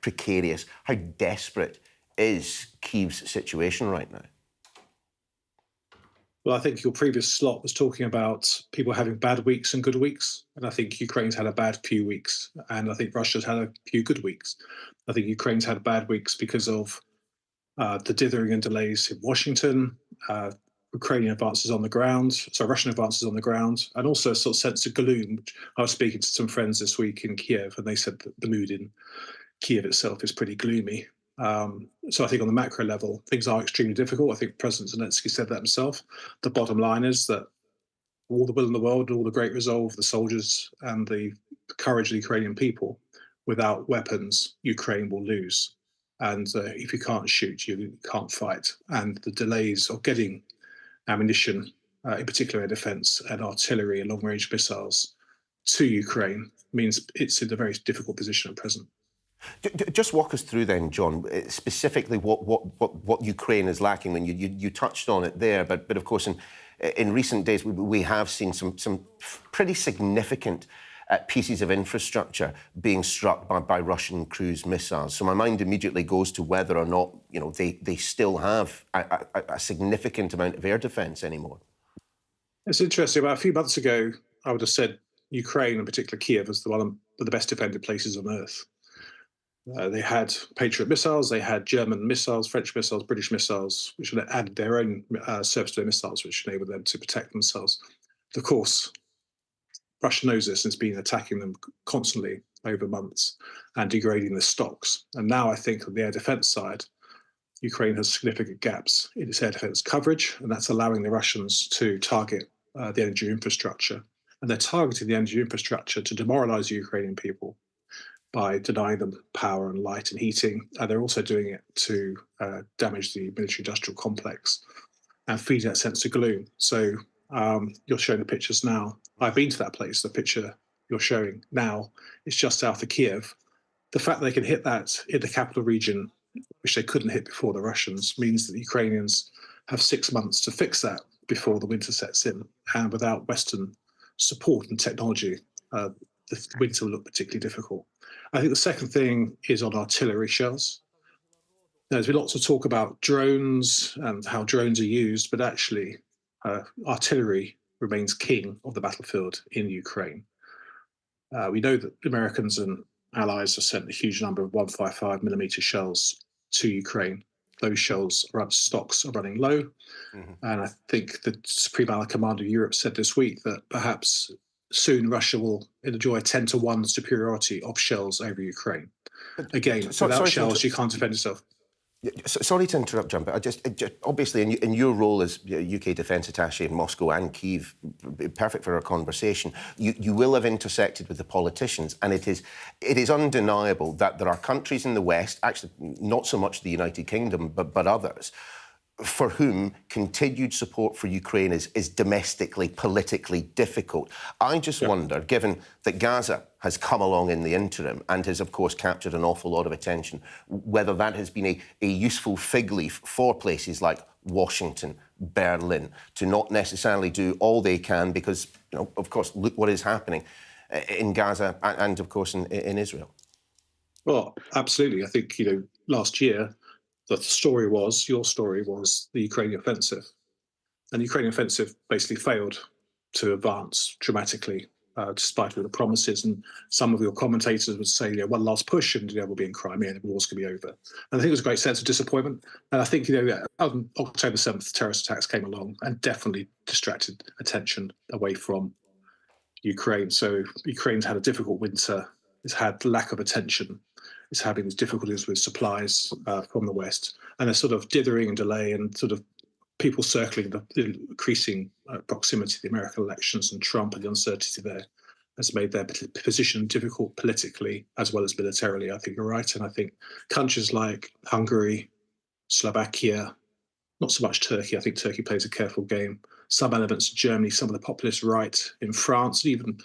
precarious, how desperate is Kyiv's situation right now? Well, I think your previous slot was talking about people having bad weeks and good weeks. And I think Ukraine's had a bad few weeks. And I think Russia's had a few good weeks. I think Ukraine's had bad weeks because of the dithering and delays in Washington, Russian advances on the ground, and also a sort of sense of gloom. I was speaking to some friends this week in Kiev, and they said that the mood in Kiev itself is pretty gloomy. So I think on the macro level, things are extremely difficult. I think President Zelensky said that himself. The bottom line is that all the will in the world, all the great resolve of the soldiers and the courage of the Ukrainian people, without weapons, Ukraine will lose. And if you can't shoot, you can't fight. And the delays of getting ammunition, in particular air defence and artillery and long-range missiles to Ukraine means it's in a very difficult position at present. Just walk us through then, John, specifically what Ukraine is lacking. When you touched on it there, but of course in recent days we have seen some pretty significant pieces of infrastructure being struck by Russian cruise missiles. So my mind immediately goes to whether or not they still have a significant amount of air defence anymore. It's interesting. About a few months ago, I would have said Ukraine, in particular Kiev, was one of the best defended places on earth. They had Patriot missiles, they had German missiles, French missiles, British missiles, which added their own surface-to-air missiles, which enabled them to protect themselves. Of course, Russia knows this and has been attacking them constantly over months and degrading the stocks. And now I think on the air defence side, Ukraine has significant gaps in its air defence coverage, and that's allowing the Russians to target the energy infrastructure. And they're targeting the energy infrastructure to demoralise the Ukrainian people by denying them power and light and heating. And they're also doing it to damage the military-industrial complex and feed that sense of gloom. So you're showing the pictures now. I've been to that place. The picture you're showing now is just south of Kiev. The fact they can hit that in the capital region, which they couldn't hit before the Russians, means that the Ukrainians have 6 months to fix that before the winter sets in. And without Western support and technology, the winter will look particularly difficult. I think the second thing is on artillery shells. There's been lots of talk about drones and how drones are used, but actually artillery remains king of the battlefield in Ukraine. We know that Americans and allies have sent a huge number of 155mm shells to Ukraine. Those shells stocks are running low. Mm-hmm. And I think the Supreme Allied Commander of Europe said this week that perhaps soon Russia will enjoy a 10-to-1 superiority of shells over Ukraine. Again, without shells, you can't defend yourself. Sorry to interrupt, John, but just obviously in your role as UK Defence Attaché in Moscow and Kyiv, perfect for our conversation, you will have intersected with the politicians, and it is undeniable that there are countries in the West, actually not so much the United Kingdom, but others, for whom continued support for Ukraine is domestically, politically difficult. I just wonder, given that Gaza has come along in the interim and has, of course, captured an awful lot of attention, whether that has been a useful fig leaf for places like Washington, Berlin, to not necessarily do all they can because, of course, look what is happening in Gaza and of course, in Israel. Well, absolutely. I think, last year, your story was the Ukrainian offensive. And the Ukrainian offensive basically failed to advance dramatically despite all the promises. And some of your commentators would say, one last push and we'll be in Crimea and the war's going to be over. And I think it was a great sense of disappointment. And I think, on October 7th, terrorist attacks came along and definitely distracted attention away from Ukraine. So Ukraine's had a difficult winter. It's had lack of attention. It's having these difficulties with supplies from the West, and a sort of dithering and delay and sort of people circling the increasing proximity to the American elections and Trump and the uncertainty there has made their position difficult politically as well as militarily. I think you're right. And I think countries like Hungary, Slovakia, not so much Turkey. I think Turkey plays a careful game. Some elements of Germany, some of the populist right in France, even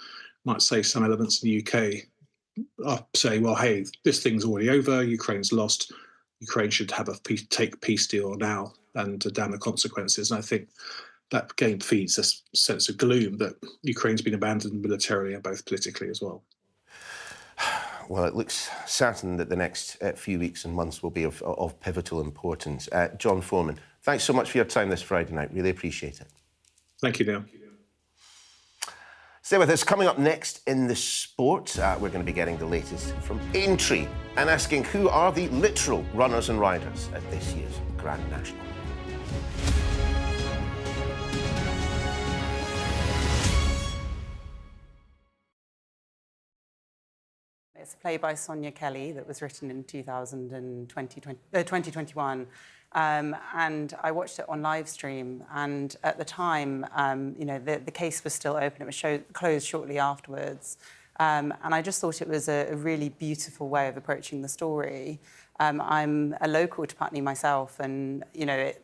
might say some elements in the UK are saying, well, hey, this thing's already over. Ukraine's lost. Ukraine should have a peace deal now and damn the consequences. And I think that game feeds a sense of gloom that Ukraine's been abandoned militarily and both politically as well. Well, it looks certain that the next few weeks and months will be of pivotal importance. John Foreman, thanks so much for your time this Friday night. Really appreciate it. Thank you, Niall. Stay with us. Coming up next in the sport, we're going to be getting the latest from Aintree and asking who are the literal runners and riders at this year's Grand National. It's a play by Sonia Kelly that was written in 2021. And I watched it on live stream. And at the time, the case was still open. It was closed shortly afterwards. And I just thought it was a really beautiful way of approaching the story. I'm a local to Putney myself, and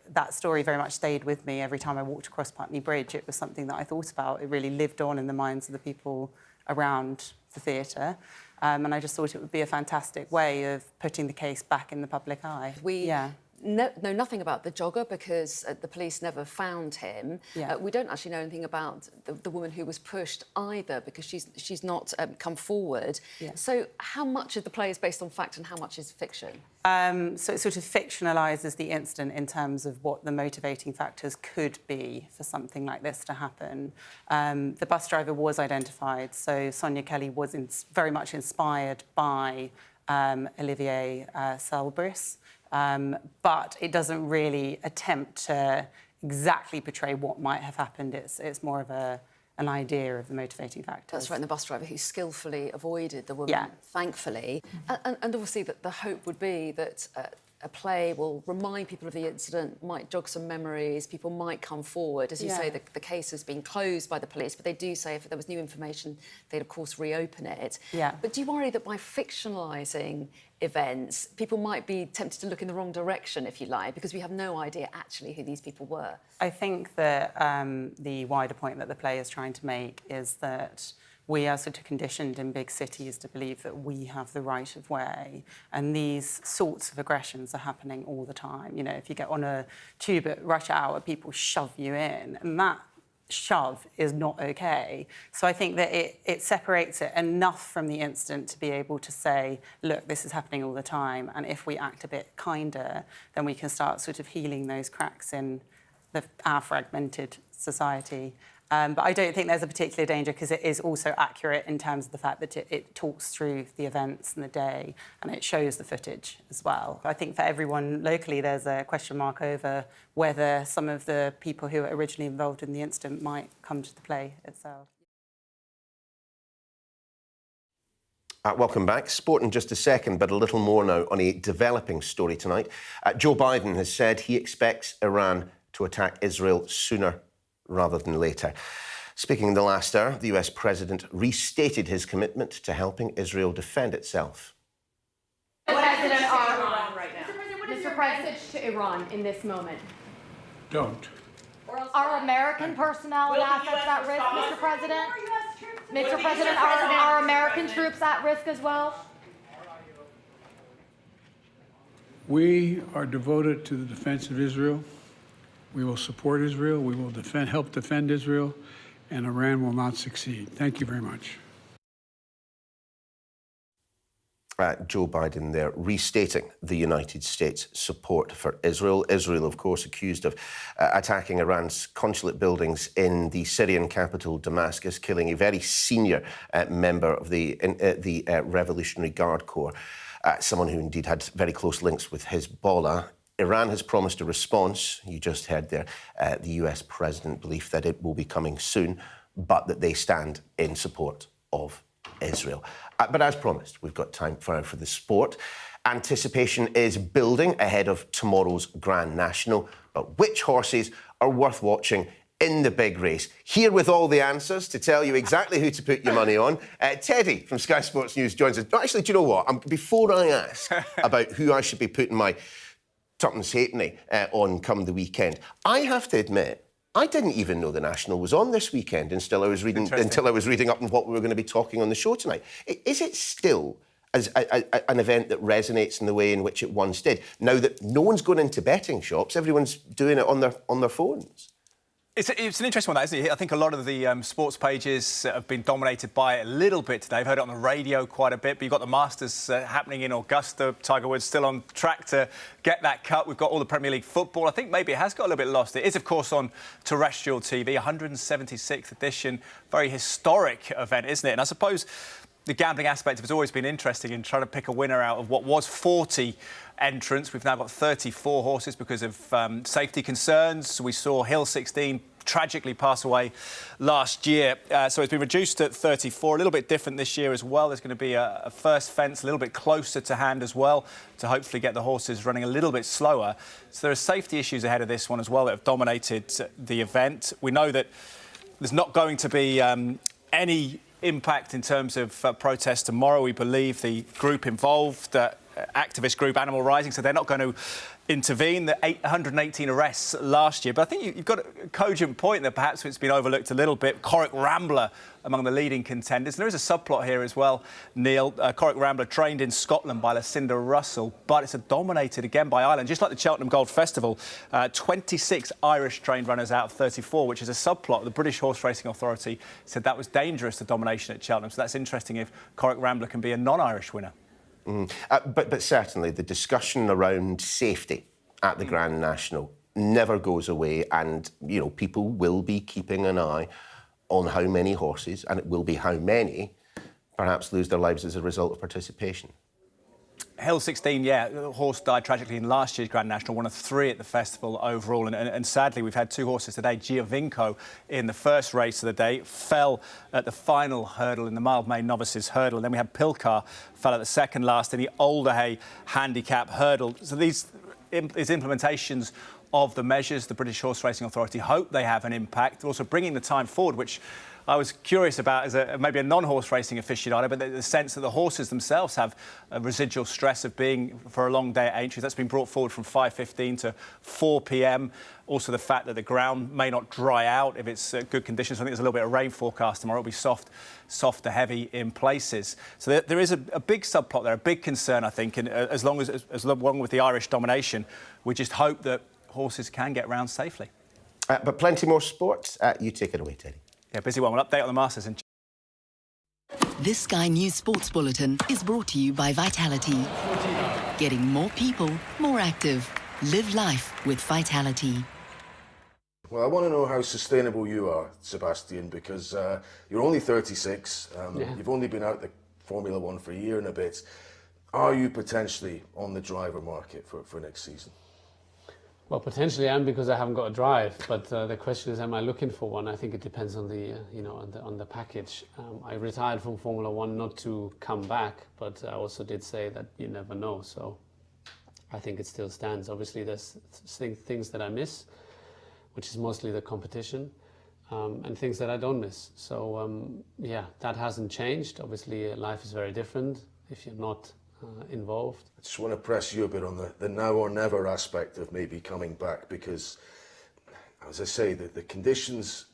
that story very much stayed with me every time I walked across Putney Bridge. It was something that I thought about. It really lived on in the minds of the people around the theatre. And I just thought it would be a fantastic way of putting the case back in the public eye. We know nothing about the jogger because the police never found him. We don't actually know anything about the woman who was pushed either because she's not come forward. So how much of the play is based on fact and how much is fiction? So it sort of fictionalises the incident in terms of what the motivating factors could be for something like this to happen. The bus driver was identified, so Sonia Kelly was very much inspired by Olivier Selbris. But it doesn't really attempt to exactly portray what might have happened. It's more of an idea of the motivating factors. That's right, and the bus driver who skillfully avoided the woman, thankfully. And obviously that the hope would be that a play will remind people of the incident, might jog some memories, people might come forward. As you say, the case has been closed by the police, but they do say if there was new information, they'd of course reopen it. But do you worry that by fictionalising events, people might be tempted to look in the wrong direction, if you like, because we have no idea actually who these people were? I think that the wider point that the play is trying to make is that we are sort of conditioned in big cities to believe that we have the right of way, and these sorts of aggressions are happening all the time. If you get on a tube at rush hour, people shove you in, and that shove is not okay. So I think that it separates it enough from the incident to be able to say, look, this is happening all the time, and if we act a bit kinder, then we can start sort of healing those cracks in our fragmented society. But I don't think there's a particular danger because it is also accurate in terms of the fact that it talks through the events and the day, and it shows the footage as well. I think for everyone locally, there's a question mark over whether some of the people who were originally involved in the incident might come to the play itself. Welcome back. Sport in just a second, but a little more now on a developing story tonight. Joe Biden has said he expects Iran to attack Israel sooner rather than later. Speaking in the last hour, the US president restated his commitment to helping Israel defend itself. President, Mr. President, to Iran in this moment. Don't. Are American personnel and assets at risk, Mr. President? Mr. President, are American troops at risk as well? We are devoted to the defense of Israel. We will support Israel. We will help defend Israel, and Iran will not succeed. Thank you very much. Joe Biden there restating the United States' support for Israel. Israel, of course, accused of attacking Iran's consulate buildings in the Syrian capital, Damascus, killing a very senior member of the Revolutionary Guard Corps, someone who indeed had very close links with Hezbollah. Iran has promised a response. You just heard there the US president belief that it will be coming soon, but that they stand in support of Israel. But as promised, we've got time for the sport. Anticipation is building ahead of tomorrow's Grand National. But which horses are worth watching in the big race? Here with all the answers to tell you exactly who to put your money on, Teddy from Sky Sports News joins us. Actually, do you know what? Before I ask about who I should be putting my tuppence halfpenny on come the weekend, I have to admit, I didn't even know the National was on this weekend until I was reading up on what we were going to be talking on the show tonight. Is it still as an event that resonates in the way in which it once did? Now that no one's going into betting shops, everyone's doing it on their phones. It's an interesting one, that, isn't it? I think a lot of the sports pages have been dominated by it a little bit today. I've heard it on the radio quite a bit, but you've got the Masters happening in Augusta. Tiger Woods still on track to get that cut. We've got all the Premier League football. I think maybe it has got a little bit lost. It is, of course, on terrestrial TV, 176th edition. Very historic event, isn't it? And I suppose the gambling aspect has always been interesting in trying to pick a winner out of what was 40 entrants. We've now got 34 horses because of safety concerns. We saw Hill 16 tragically pass away last year. So it's been reduced to 34, a little bit different this year as well. There's going to be a first fence a little bit closer to hand as well to hopefully get the horses running a little bit slower. So there are safety issues ahead of this one as well that have dominated the event. We know that there's not going to be any impact in terms of protest tomorrow. We believe the group involved, activist group Animal Rising, so they're not going to intervene. The 818 arrests last year. But I think you've got a cogent point there. Perhaps it's been overlooked a little bit. Corrick Rambler among the leading contenders. And there is a subplot here as well, Neil. Corrick Rambler trained in Scotland by Lucinda Russell, but it's dominated again by Ireland. Just like the Cheltenham Gold Festival, 26 Irish trained runners out of 34, which is a subplot. The British Horse Racing Authority said that was dangerous, the domination at Cheltenham. So that's interesting if Corrick Rambler can be a non-Irish winner. But certainly the discussion around safety at the Grand National never goes away, and people will be keeping an eye on how many horses, and it will be how many, perhaps lose their lives as a result of participation. Hill 16, yeah, the horse died tragically in last year's Grand National, one of 3 at the festival overall. And sadly, we've had 2 horses today. Giovinco, in the first race of the day, fell at the final hurdle in the Mildmay Novices hurdle. And then we had Pilcar, fell at the second last in the Alderhay handicap hurdle. So these implementations of the measures, the British Horse Racing Authority hope they have an impact. They're also bringing the time forward, which I was curious about as maybe a non-horse racing aficionado, but the sense that the horses themselves have a residual stress of being for a long day at Aintree. That's been brought forward from 5:15 to 4 p.m. Also, the fact that the ground may not dry out if it's good conditions. I think there's a little bit of rain forecast tomorrow. It'll be soft to heavy in places. So there is a big subplot there, a big concern, I think. And as long with the Irish domination, we just hope that horses can get round safely. But plenty more sports. You take it away, Teddy. Yeah, busy one. We'll update on the Masters. This Sky News Sports Bulletin is brought to you by Vitality. Getting more people more active. Live life with Vitality. Well, I want to know how sustainable you are, Sebastian, because you're only 36. You've only been out the Formula One for a year and a bit. Are you potentially on the driver market for next season? Well, potentially I am, because I haven't got a drive. But the question is, am I looking for one? I think it depends on the on the package. I retired from Formula One not to come back, but I also did say that you never know. So I think it still stands. Obviously, there's things that I miss, which is mostly the competition, and things that I don't miss. So yeah, that hasn't changed. Obviously, life is very different if you're not involved. I just want to press you a bit on the now or never aspect of maybe coming back, because, as I say, the conditions,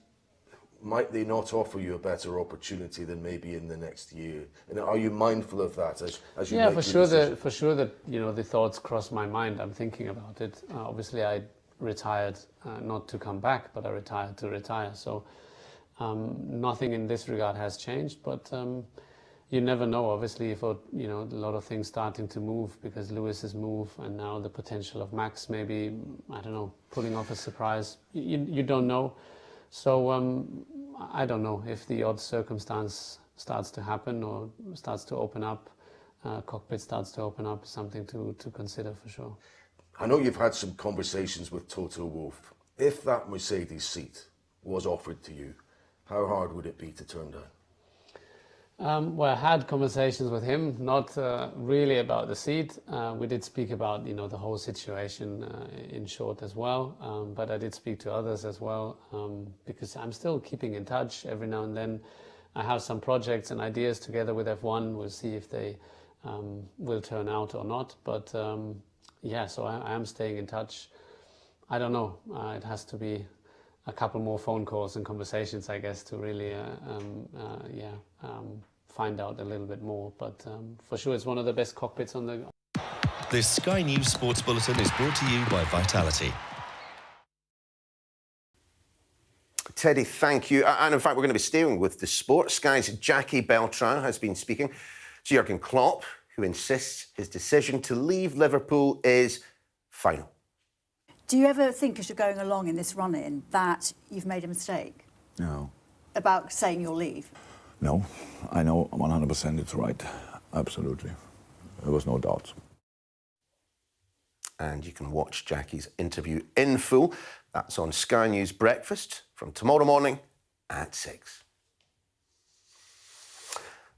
might they not offer you a better opportunity than maybe in the next year? And are you mindful of that as you make for sure that the thoughts cross my mind. I'm thinking about it. Obviously, I retired not to come back, but I retired to retire. So nothing in this regard has changed, but you never know, obviously, for a lot of things starting to move because Lewis's move and now the potential of Max maybe, I don't know, pulling off a surprise. You don't know. So I don't know if the odd circumstance starts to happen or starts to open up, cockpit starts to open up, something to consider for sure. I know you've had some conversations with Toto Wolff. If that Mercedes seat was offered to you, how hard would it be to turn down? Well, I had conversations with him, not really about the seat. We did speak about, the whole situation in short as well, but I did speak to others as well, because I'm still keeping in touch every now and then. I have some projects and ideas together with F1. We'll see if they will turn out or not, but yeah, so I am staying in touch. I don't know, it has to be a couple more phone calls and conversations, I guess, to really find out a little bit more. But for sure, it's one of the best cockpits on the... This Sky News Sports Bulletin is brought to you by Vitality. Teddy, thank you. And in fact, we're going to be staying with the sport. Sky's Jackie Beltran has been speaking to Jurgen Klopp, who insists his decision to leave Liverpool is final. Do you ever think, as you're going along in this run-in, that you've made a mistake? No. About saying you'll leave? No. I know 100% it's right. Absolutely. There was no doubt. And you can watch Jackie's interview in full. That's on Sky News Breakfast from tomorrow morning at 6.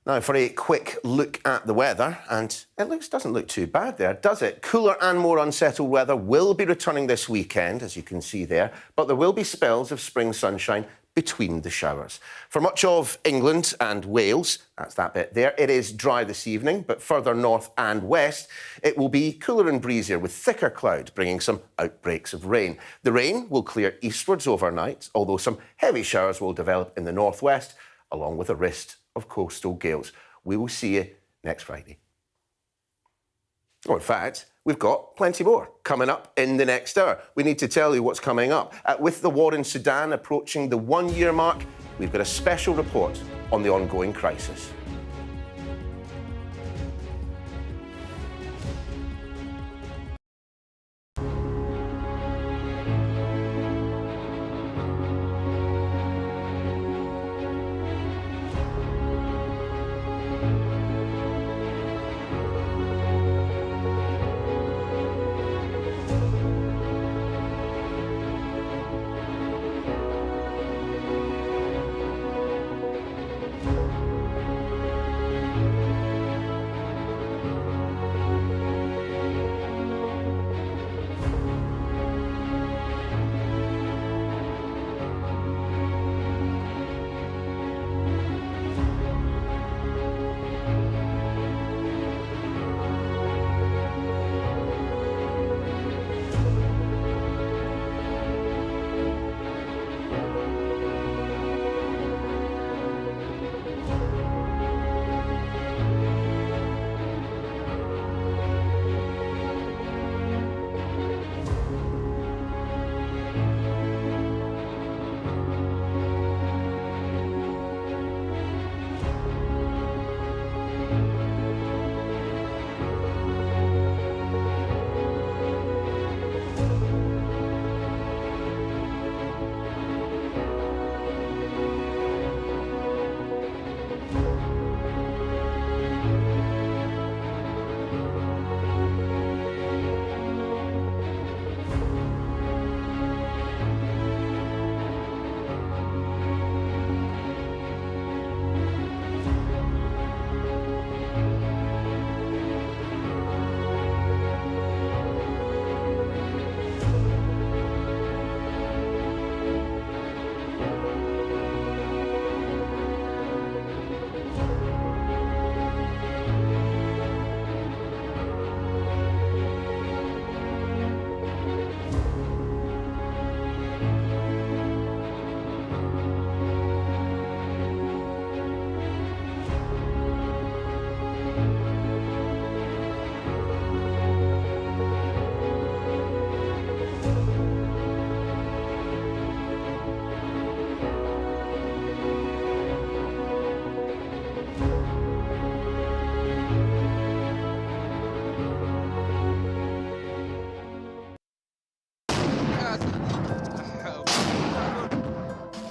Now for a quick look at the weather, and it doesn't look too bad there, does it? Cooler and more unsettled weather will be returning this weekend, as you can see there, but there will be spells of spring sunshine between the showers. For much of England and Wales, that's that bit there, it is dry this evening, but further north and west, it will be cooler and breezier with thicker cloud, bringing some outbreaks of rain. The rain will clear eastwards overnight, although some heavy showers will develop in the northwest, along with a risk of coastal gales. We will see you next Friday. Or in fact, we've got plenty more coming up in the next hour. We need to tell you what's coming up. With the war in Sudan approaching the 1-year mark, we've got a special report on the ongoing crisis.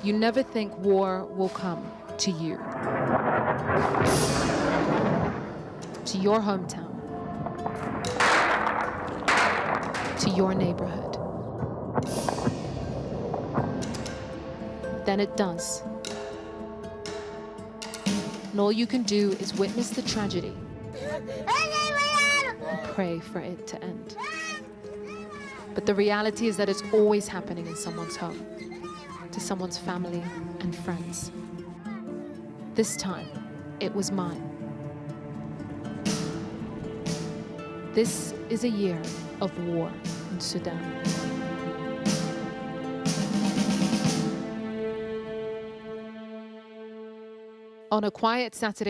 You never think war will come to you, to your hometown, to your neighborhood. Then it does. And all you can do is witness the tragedy and pray for it to end. But the reality is that it's always happening in someone's home, to someone's family and friends. This time, it was mine. This is a year of war in Sudan. On a quiet Saturday